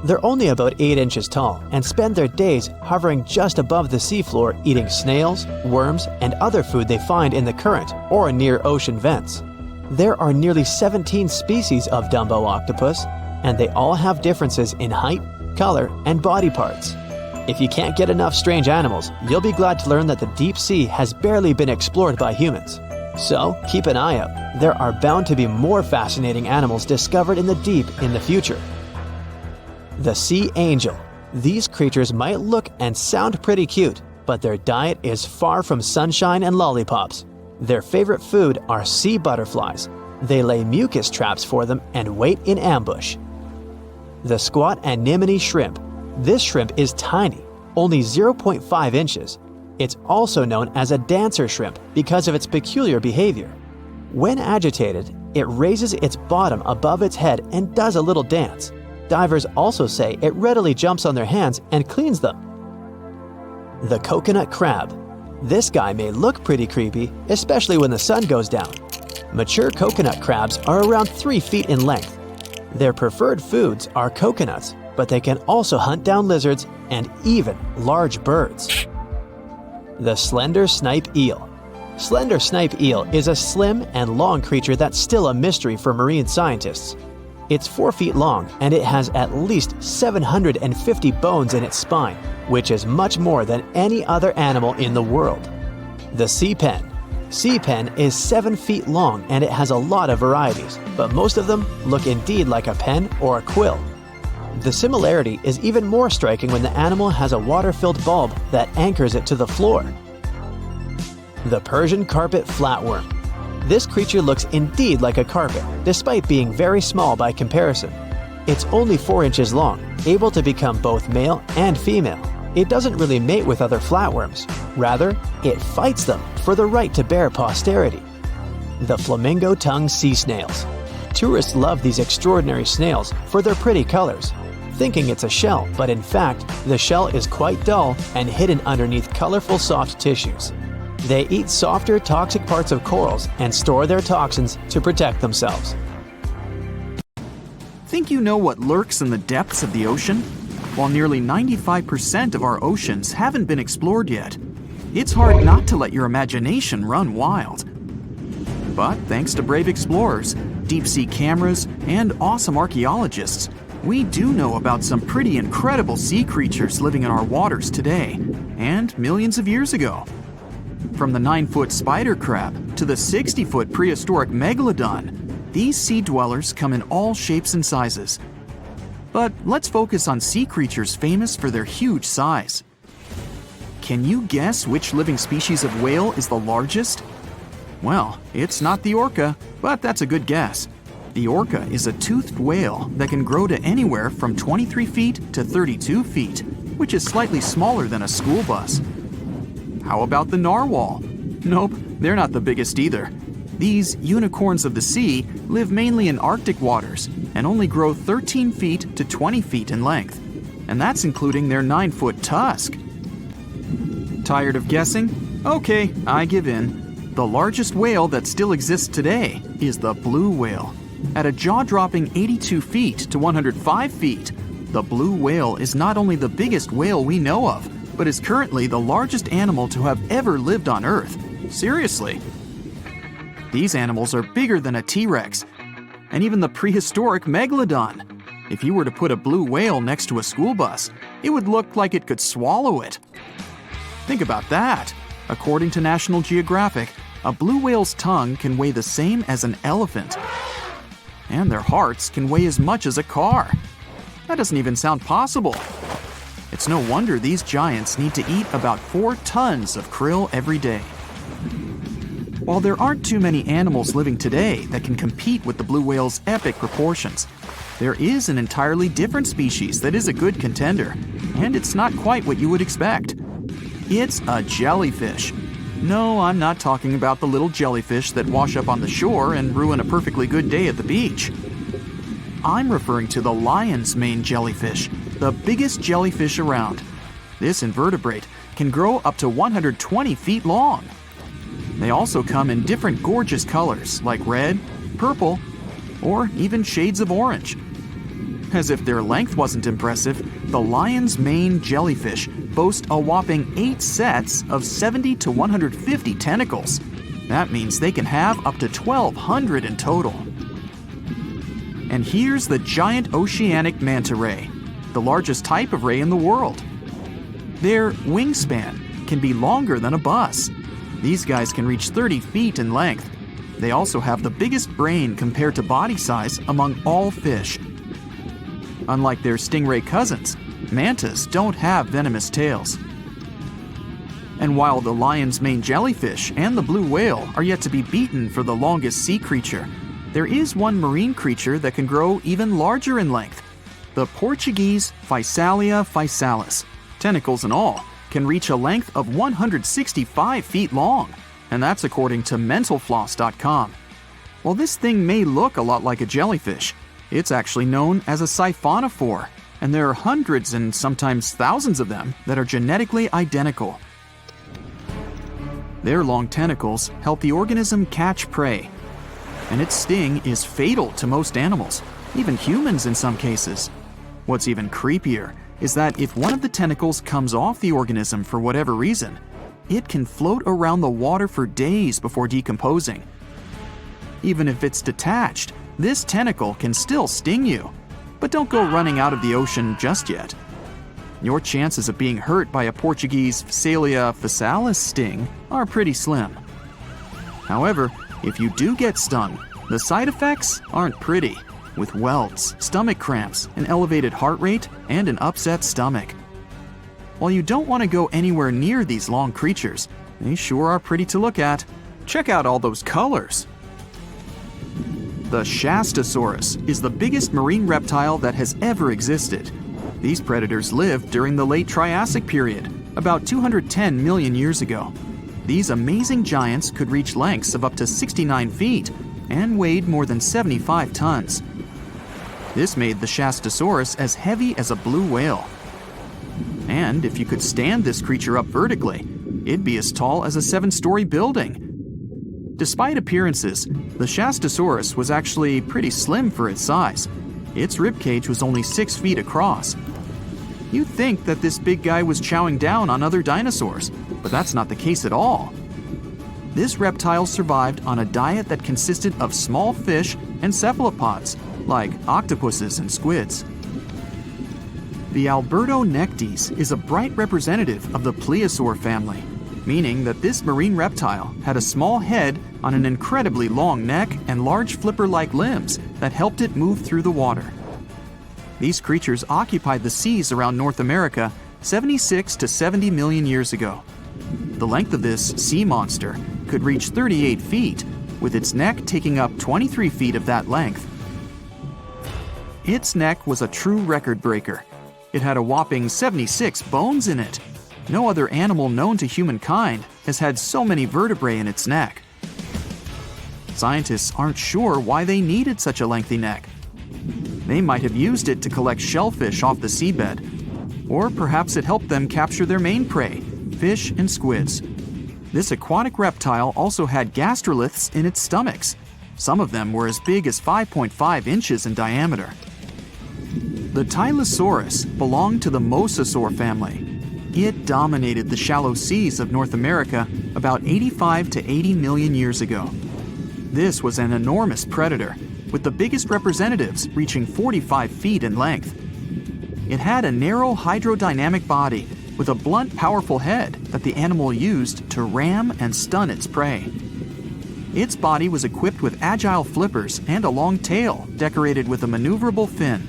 They're only about 8 inches tall and spend their days hovering just above the seafloor eating snails, worms, and other food they find in the current or near ocean vents. There are nearly 17 species of Dumbo octopus, and they all have differences in height, color, and body parts. If you can't get enough strange animals, you'll be glad to learn that the deep sea has barely been explored by humans. So keep an eye out. There are bound to be more fascinating animals discovered in the deep in the future. The sea angel. These creatures might look and sound pretty cute, but their diet is far from sunshine and lollipops. Their favorite food are sea butterflies. They lay mucus traps for them and wait in ambush. The squat anemone shrimp. This shrimp is tiny, only 0.5 inches. It's also known as a dancer shrimp because of its peculiar behavior. When agitated, it raises its bottom above its head and does a little dance. Divers also say it readily jumps on their hands and cleans them. The coconut crab. This guy may look pretty creepy, especially when the sun goes down. Mature coconut crabs are around 3 feet in length. Their preferred foods are coconuts, but they can also hunt down lizards and even large birds. The slender snipe eel. Slender snipe eel is a slim and long creature that's still a mystery for marine scientists. It's 4 feet long and it has at least 750 bones in its spine, which is much more than any other animal in the world. The sea pen. Sea pen is 7 feet long and it has a lot of varieties, but most of them look indeed like a pen or a quill. The similarity is even more striking when the animal has a water-filled bulb that anchors it to the floor. The Persian carpet flatworm. This creature looks indeed like a carpet, despite being very small by comparison. It's only 4 inches long, able to become both male and female. It doesn't really mate with other flatworms. Rather, it fights them for the right to bear posterity. The flamingo-tongued sea snails. Tourists love these extraordinary snails for their pretty colors, thinking it's a shell, but in fact, the shell is quite dull and hidden underneath colorful soft tissues. They eat softer, toxic parts of corals and store their toxins to protect themselves. Think think you know what lurks in the depths of the ocean? While nearly 95% of our oceans haven't been explored yet, it's hard not to let your imagination run wild. But thanks to brave explorers, deep-sea cameras, and awesome archaeologists, we do know about some pretty incredible sea creatures living in our waters today, and millions of years ago. From the 9-foot spider crab to the 60-foot prehistoric megalodon, these sea dwellers come in all shapes and sizes. But let's focus on sea creatures famous for their huge size. Can you guess which living species of whale is the largest? Well, it's not the orca, but that's a good guess. The orca is a toothed whale that can grow to anywhere from 23 feet to 32 feet, which is slightly smaller than a school bus. How about the narwhal? Nope, they're not the biggest either. These unicorns of the sea live mainly in Arctic waters and only grow 13 feet to 20 feet in length, and that's including their 9-foot tusk. Tired of guessing? Okay, I give in. The largest whale that still exists today is the blue whale. At a jaw-dropping 82 feet to 105 feet, the blue whale is not only the biggest whale we know of, but is currently the largest animal to have ever lived on Earth. Seriously. These animals are bigger than a T-Rex, and even the prehistoric megalodon. If you were to put a blue whale next to a school bus, it would look like it could swallow it. Think about that. According to National Geographic, a blue whale's tongue can weigh the same as an elephant. And their hearts can weigh as much as a car. That doesn't even sound possible. It's no wonder these giants need to eat about 4 tons of krill every day. While there aren't too many animals living today that can compete with the blue whale's epic proportions, there is an entirely different species that is a good contender, and it's not quite what you would expect. It's a jellyfish. No, I'm not talking about the little jellyfish that wash up on the shore and ruin a perfectly good day at the beach. I'm referring to the lion's mane jellyfish, the biggest jellyfish around. This invertebrate can grow up to 120 feet long. They also come in different gorgeous colors like red, purple, or even shades of orange. As if their length wasn't impressive, the lion's mane jellyfish boast a whopping 8 sets of 70 to 150 tentacles. That means they can have up to 1,200 in total. And here's the giant oceanic manta ray, the largest type of ray in the world. Their wingspan can be longer than a bus. These guys can reach 30 feet in length. They also have the biggest brain compared to body size among all fish. Unlike their stingray cousins, mantas don't have venomous tails. And while the lion's mane jellyfish and the blue whale are yet to be beaten for the longest sea creature, there is one marine creature that can grow even larger in length. The Portuguese Physalia physalis, tentacles and all, can reach a length of 165 feet long, and that's according to mentalfloss.com. While this thing may look a lot like a jellyfish, it's actually known as a siphonophore, and there are hundreds and sometimes thousands of them that are genetically identical. Their long tentacles help the organism catch prey, and its sting is fatal to most animals, even humans in some cases. What's even creepier is that if one of the tentacles comes off the organism for whatever reason, it can float around the water for days before decomposing. Even if it's detached, this tentacle can still sting you. But don't go running out of the ocean just yet. Your chances of being hurt by a Portuguese Physalia physalis sting are pretty slim. However, if you do get stung, the side effects aren't pretty, with welts, stomach cramps, an elevated heart rate, and an upset stomach. While you don't want to go anywhere near these long creatures, they sure are pretty to look at. Check out all those colors. The Shastasaurus is the biggest marine reptile that has ever existed. These predators lived during the late Triassic period, about 210 million years ago. These amazing giants could reach lengths of up to 69 feet and weighed more than 75 tons. This made the Shastasaurus as heavy as a blue whale. And if you could stand this creature up vertically, it'd be as tall as a 7-story building. Despite appearances, the Shastasaurus was actually pretty slim for its size. Its ribcage was only 6 feet across. You'd think that this big guy was chowing down on other dinosaurs, but that's not the case at all. This reptile survived on a diet that consisted of small fish and cephalopods, like octopuses and squids. The Albertonectes is a bright representative of the plesiosaur family, meaning that this marine reptile had a small head on an incredibly long neck and large flipper-like limbs that helped it move through the water. These creatures occupied the seas around North America 76 to 70 million years ago. The length of this sea monster could reach 38 feet, with its neck taking up 23 feet of that length. Its neck was a true record breaker. It had a whopping 76 bones in it. No other animal known to humankind has had so many vertebrae in its neck. Scientists aren't sure why they needed such a lengthy neck. They might have used it to collect shellfish off the seabed, or perhaps it helped them capture their main prey, fish and squids. This aquatic reptile also had gastroliths in its stomachs. Some of them were as big as 5.5 inches in diameter. The Tylosaurus belonged to the Mosasaur family. It dominated the shallow seas of North America about 85 to 80 million years ago. This was an enormous predator, with the biggest representatives reaching 45 feet in length. It had a narrow hydrodynamic body with a blunt, powerful head that the animal used to ram and stun its prey. Its body was equipped with agile flippers and a long tail decorated with a maneuverable fin.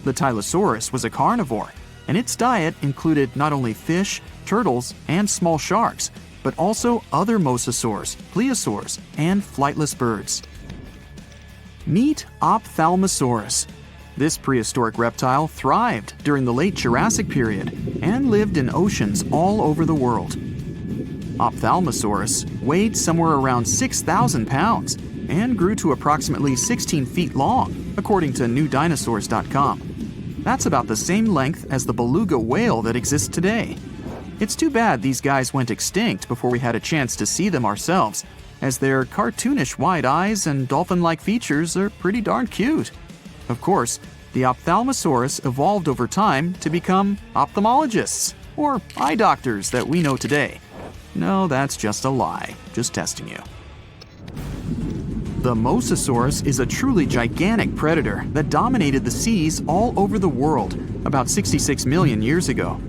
The Tylosaurus was a carnivore, and its diet included not only fish, turtles, and small sharks, but also other mosasaurs, plesiosaurs, and flightless birds. Meet Ophthalmosaurus. This prehistoric reptile thrived during the late Jurassic period and lived in oceans all over the world. Ophthalmosaurus weighed somewhere around 6,000 pounds and grew to approximately 16 feet long, according to newdinosaurs.com. That's about the same length as the beluga whale that exists today. It's too bad these guys went extinct before we had a chance to see them ourselves, as their cartoonish wide eyes and dolphin-like features are pretty darn cute. Of course, the Ophthalmosaurus evolved over time to become ophthalmologists, or eye doctors that we know today. No, that's just a lie. Just testing you. The Mosasaurus is a truly gigantic predator that dominated the seas all over the world about 66 million years ago.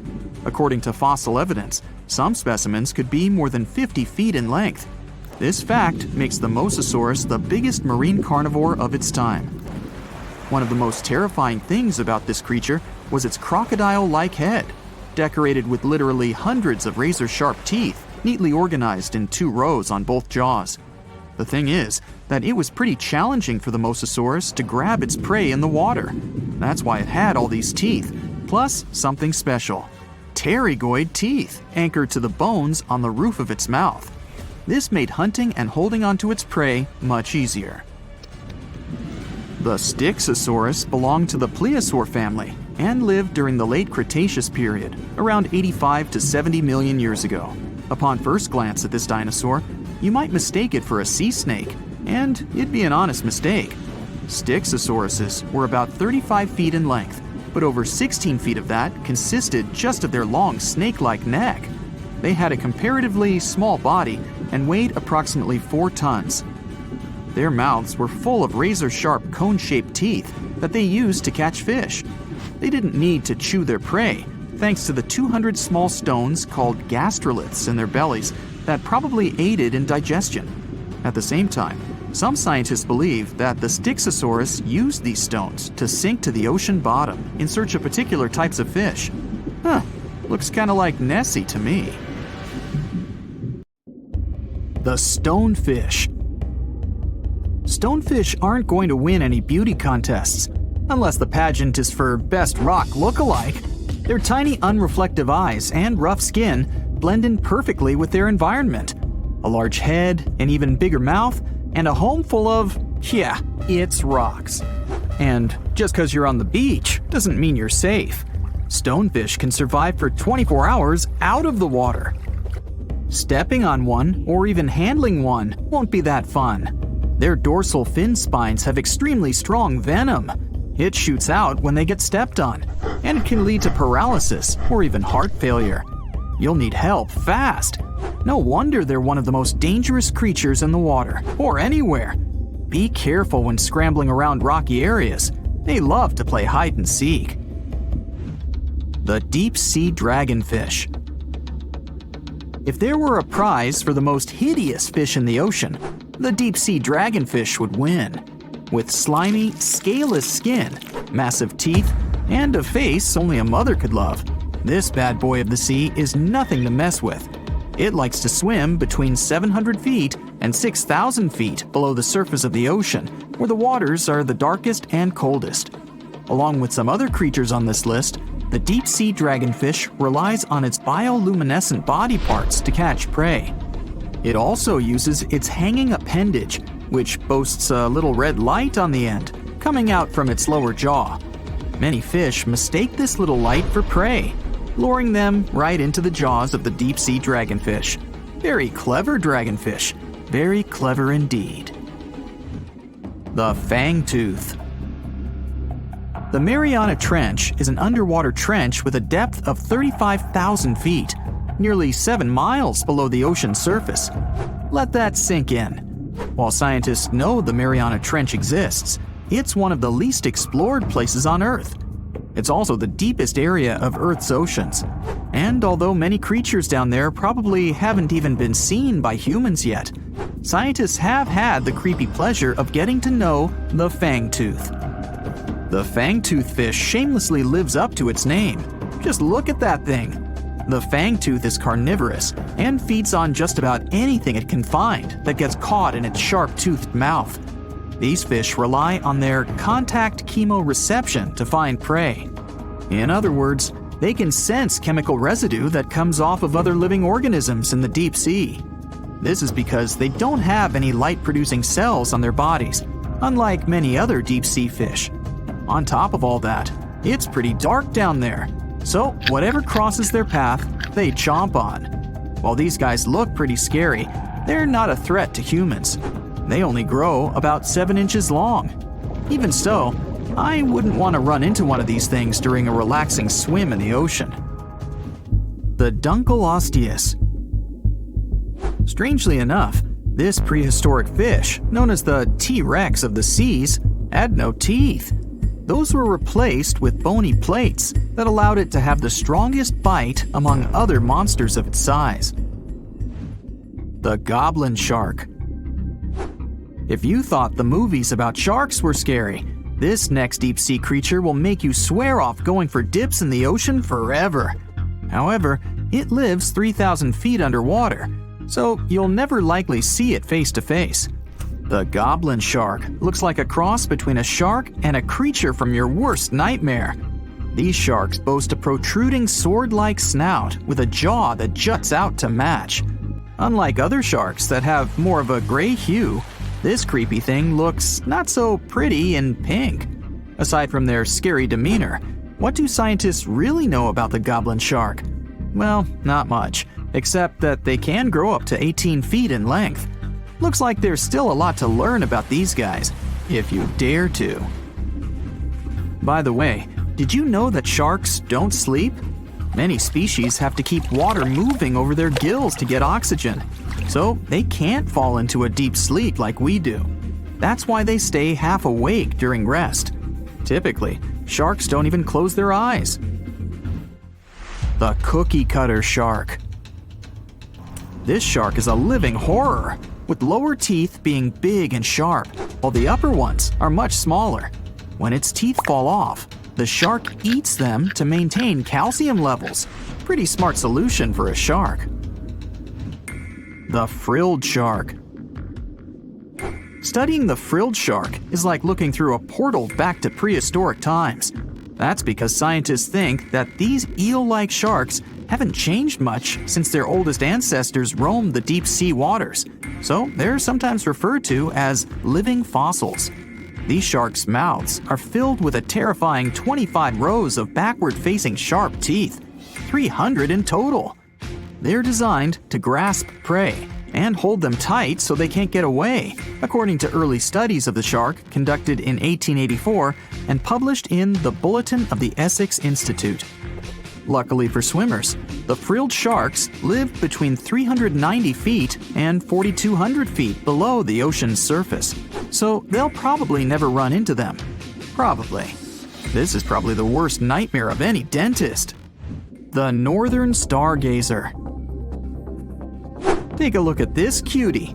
According to fossil evidence, some specimens could be more than 50 feet in length. This fact makes the Mosasaurus the biggest marine carnivore of its time. One of the most terrifying things about this creature was its crocodile-like head, decorated with literally hundreds of razor-sharp teeth, neatly organized in 2 rows on both jaws. The thing is that it was pretty challenging for the Mosasaurus to grab its prey in the water. That's why it had all these teeth, plus something special: pterygoid teeth anchored to the bones on the roof of its mouth. This made hunting and holding onto its prey much easier. The Styxosaurus belonged to the plesiosaur family and lived during the late Cretaceous period, around 85 to 70 million years ago. Upon first glance at this dinosaur, you might mistake it for a sea snake, and it'd be an honest mistake. Styxosauruses were about 35 feet in length, but over 16 feet of that consisted just of their long snake-like neck. They had a comparatively small body and weighed approximately 4 tons. Their mouths were full of razor-sharp cone-shaped teeth that they used to catch fish. They didn't need to chew their prey, thanks to the 200 small stones called gastroliths in their bellies that probably aided in digestion. At the same time, some scientists believe that the Styxosaurus used these stones to sink to the ocean bottom in search of particular types of fish. Looks kinda like Nessie to me. The stonefish. Stonefish aren't going to win any beauty contests, unless the pageant is for best rock look-alike. Their tiny unreflective eyes and rough skin blend in perfectly with their environment. A large head, an even bigger mouth, and a home full of, it's rocks. And just because you're on the beach doesn't mean you're safe. Stonefish can survive for 24 hours out of the water. Stepping on one or even handling one won't be that fun. Their dorsal fin spines have extremely strong venom. It shoots out when they get stepped on, and it can lead to paralysis or even heart failure. You'll need help fast. No wonder they're one of the most dangerous creatures in the water, or anywhere. Be careful when scrambling around rocky areas. They love to play hide and seek. The deep-sea dragonfish. If there were a prize for the most hideous fish in the ocean, the deep-sea dragonfish would win. With slimy, scaleless skin, massive teeth, and a face only a mother could love, this bad boy of the sea is nothing to mess with. It likes to swim between 700 feet and 6,000 feet below the surface of the ocean, where the waters are the darkest and coldest. Along with some other creatures on this list, the deep-sea dragonfish relies on its bioluminescent body parts to catch prey. It also uses its hanging appendage, which boasts a little red light on the end, coming out from its lower jaw. Many fish mistake this little light for prey, luring them right into the jaws of the deep-sea dragonfish. Very clever dragonfish. Very clever indeed. The fangtooth. The Mariana Trench is an underwater trench with a depth of 35,000 feet, nearly 7 miles below the ocean surface. Let that sink in. While scientists know the Mariana Trench exists, it's one of the least explored places on Earth. It's also the deepest area of Earth's oceans. And although many creatures down there probably haven't even been seen by humans yet, scientists have had the creepy pleasure of getting to know the fangtooth. The fangtooth fish shamelessly lives up to its name. Just look at that thing. The fangtooth is carnivorous and feeds on just about anything it can find that gets caught in its sharp-toothed mouth. These fish rely on their contact chemoreception to find prey. In other words, they can sense chemical residue that comes off of other living organisms in the deep sea. This is because they don't have any light-producing cells on their bodies, unlike many other deep-sea fish. On top of all that, it's pretty dark down there, so whatever crosses their path, they chomp on. While these guys look pretty scary, they're not a threat to humans. They only grow about 7 inches long. Even so, I wouldn't want to run into one of these things during a relaxing swim in the ocean. The Dunkleosteus. Strangely enough, this prehistoric fish, known as the T-Rex of the seas, had no teeth. Those were replaced with bony plates that allowed it to have the strongest bite among other monsters of its size. The goblin shark. If you thought the movies about sharks were scary, this next deep-sea creature will make you swear off going for dips in the ocean forever. However, it lives 3,000 feet underwater, so you'll never likely see it face to face. The goblin shark looks like a cross between a shark and a creature from your worst nightmare. These sharks boast a protruding sword-like snout with a jaw that juts out to match. Unlike other sharks that have more of a gray hue, this creepy thing looks not so pretty and pink. Aside from their scary demeanor, what do scientists really know about the goblin shark? Well, not much, except that they can grow up to 18 feet in length. Looks like there's still a lot to learn about these guys, if you dare to. By the way, did you know that sharks don't sleep? Many species have to keep water moving over their gills to get oxygen, so they can't fall into a deep sleep like we do. That's why they stay half awake during rest. Typically, sharks don't even close their eyes. The cookie cutter shark. This shark is a living horror, with lower teeth being big and sharp, while the upper ones are much smaller. When its teeth fall off, the shark eats them to maintain calcium levels. Pretty smart solution for a shark. The frilled shark. Studying the frilled shark is like looking through a portal back to prehistoric times. That's because scientists think that these eel-like sharks haven't changed much since their oldest ancestors roamed the deep sea waters, so they're sometimes referred to as living fossils. These sharks' mouths are filled with a terrifying 25 rows of backward-facing sharp teeth, 300 in total. They're designed to grasp prey, and hold them tight so they can't get away, according to early studies of the shark conducted in 1884 and published in the Bulletin of the Essex Institute. Luckily for swimmers, the frilled sharks live between 390 feet and 4,200 feet below the ocean's surface, so they'll probably never run into them. Probably. This is probably the worst nightmare of any dentist. The Northern Stargazer. Take a look at this cutie.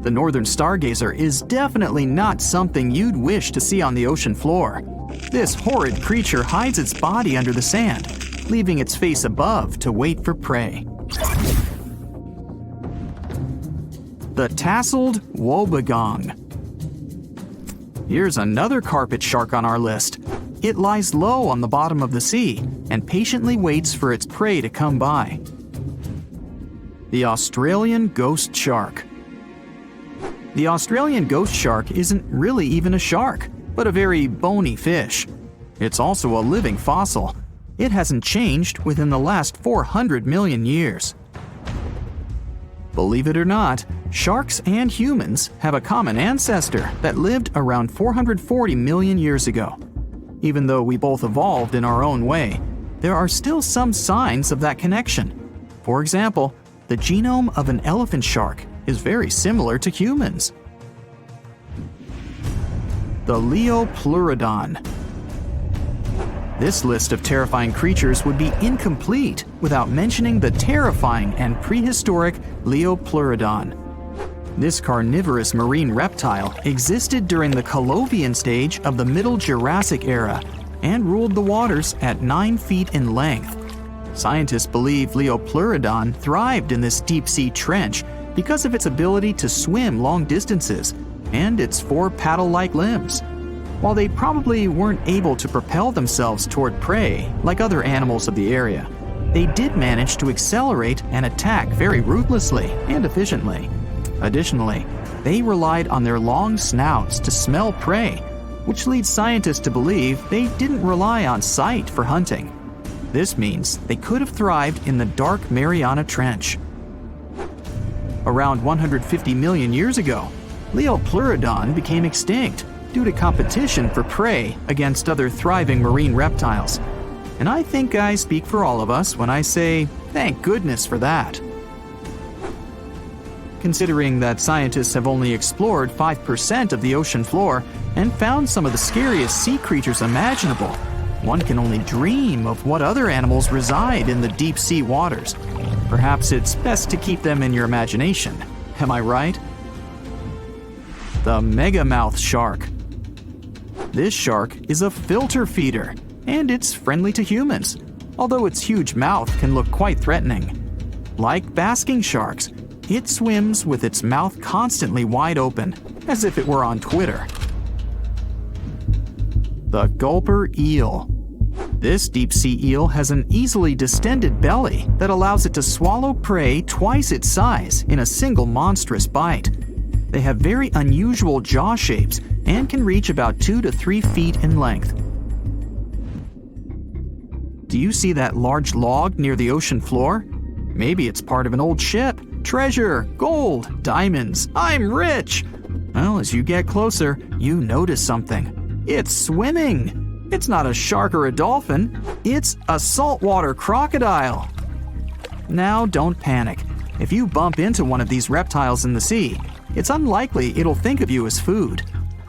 The Northern Stargazer is definitely not something you'd wish to see on the ocean floor. This horrid creature hides its body under the sand, leaving its face above to wait for prey. The Tasseled Wobbegong. Here's another carpet shark on our list. It lies low on the bottom of the sea and patiently waits for its prey to come by. The Australian Ghost Shark. The Australian ghost shark isn't really even a shark, but a very bony fish. It's also a living fossil. It hasn't changed within the last 400 million years. Believe it or not, sharks and humans have a common ancestor that lived around 440 million years ago. Even though we both evolved in our own way, there are still some signs of that connection. For example, the genome of an elephant shark is very similar to humans. The Leopleurodon. This list of terrifying creatures would be incomplete without mentioning the terrifying and prehistoric Leopleurodon. This carnivorous marine reptile existed during the Colovian stage of the Middle Jurassic era and ruled the waters at 9 feet in length. Scientists believe Leopleurodon thrived in this deep-sea trench because of its ability to swim long distances and its 4 paddle-like limbs. While they probably weren't able to propel themselves toward prey like other animals of the area, they did manage to accelerate and attack very ruthlessly and efficiently. Additionally, they relied on their long snouts to smell prey, which leads scientists to believe they didn't rely on sight for hunting. This means they could have thrived in the dark Mariana Trench. Around 150 million years ago, Leopleurodon became extinct due to competition for prey against other thriving marine reptiles. And I think I speak for all of us when I say, thank goodness for that. Considering that scientists have only explored 5% of the ocean floor and found some of the scariest sea creatures imaginable, one can only dream of what other animals reside in the deep sea waters. Perhaps it's best to keep them in your imagination. Am I right? The megamouth shark. This shark is a filter feeder, and it's friendly to humans, although its huge mouth can look quite threatening. Like basking sharks, it swims with its mouth constantly wide open, as if it were on Twitter. The gulper eel. This deep-sea eel has an easily distended belly that allows it to swallow prey twice its size in a single monstrous bite. They have very unusual jaw shapes and can reach about 2 to 3 feet in length. Do you see that large log near the ocean floor? Maybe it's part of an old ship. Treasure, gold, diamonds, I'm rich! Well, as you get closer, you notice something. It's swimming! It's not a shark or a dolphin, it's a saltwater crocodile! Now don't panic. If you bump into one of these reptiles in the sea, it's unlikely it'll think of you as food.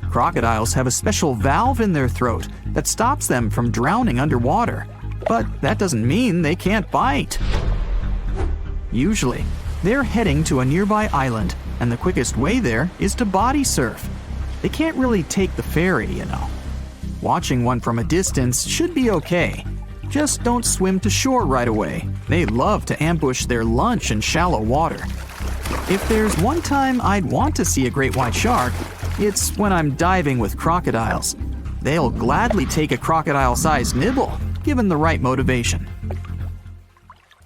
Crocodiles have a special valve in their throat that stops them from drowning underwater, but that doesn't mean they can't bite. Usually, they're heading to a nearby island, and the quickest way there is to body surf. They can't really take the ferry, you know. Watching one from a distance should be okay. Just don't swim to shore right away. They love to ambush their lunch in shallow water. If there's one time I'd want to see a great white shark, it's when I'm diving with crocodiles. They'll gladly take a crocodile-sized nibble, given the right motivation.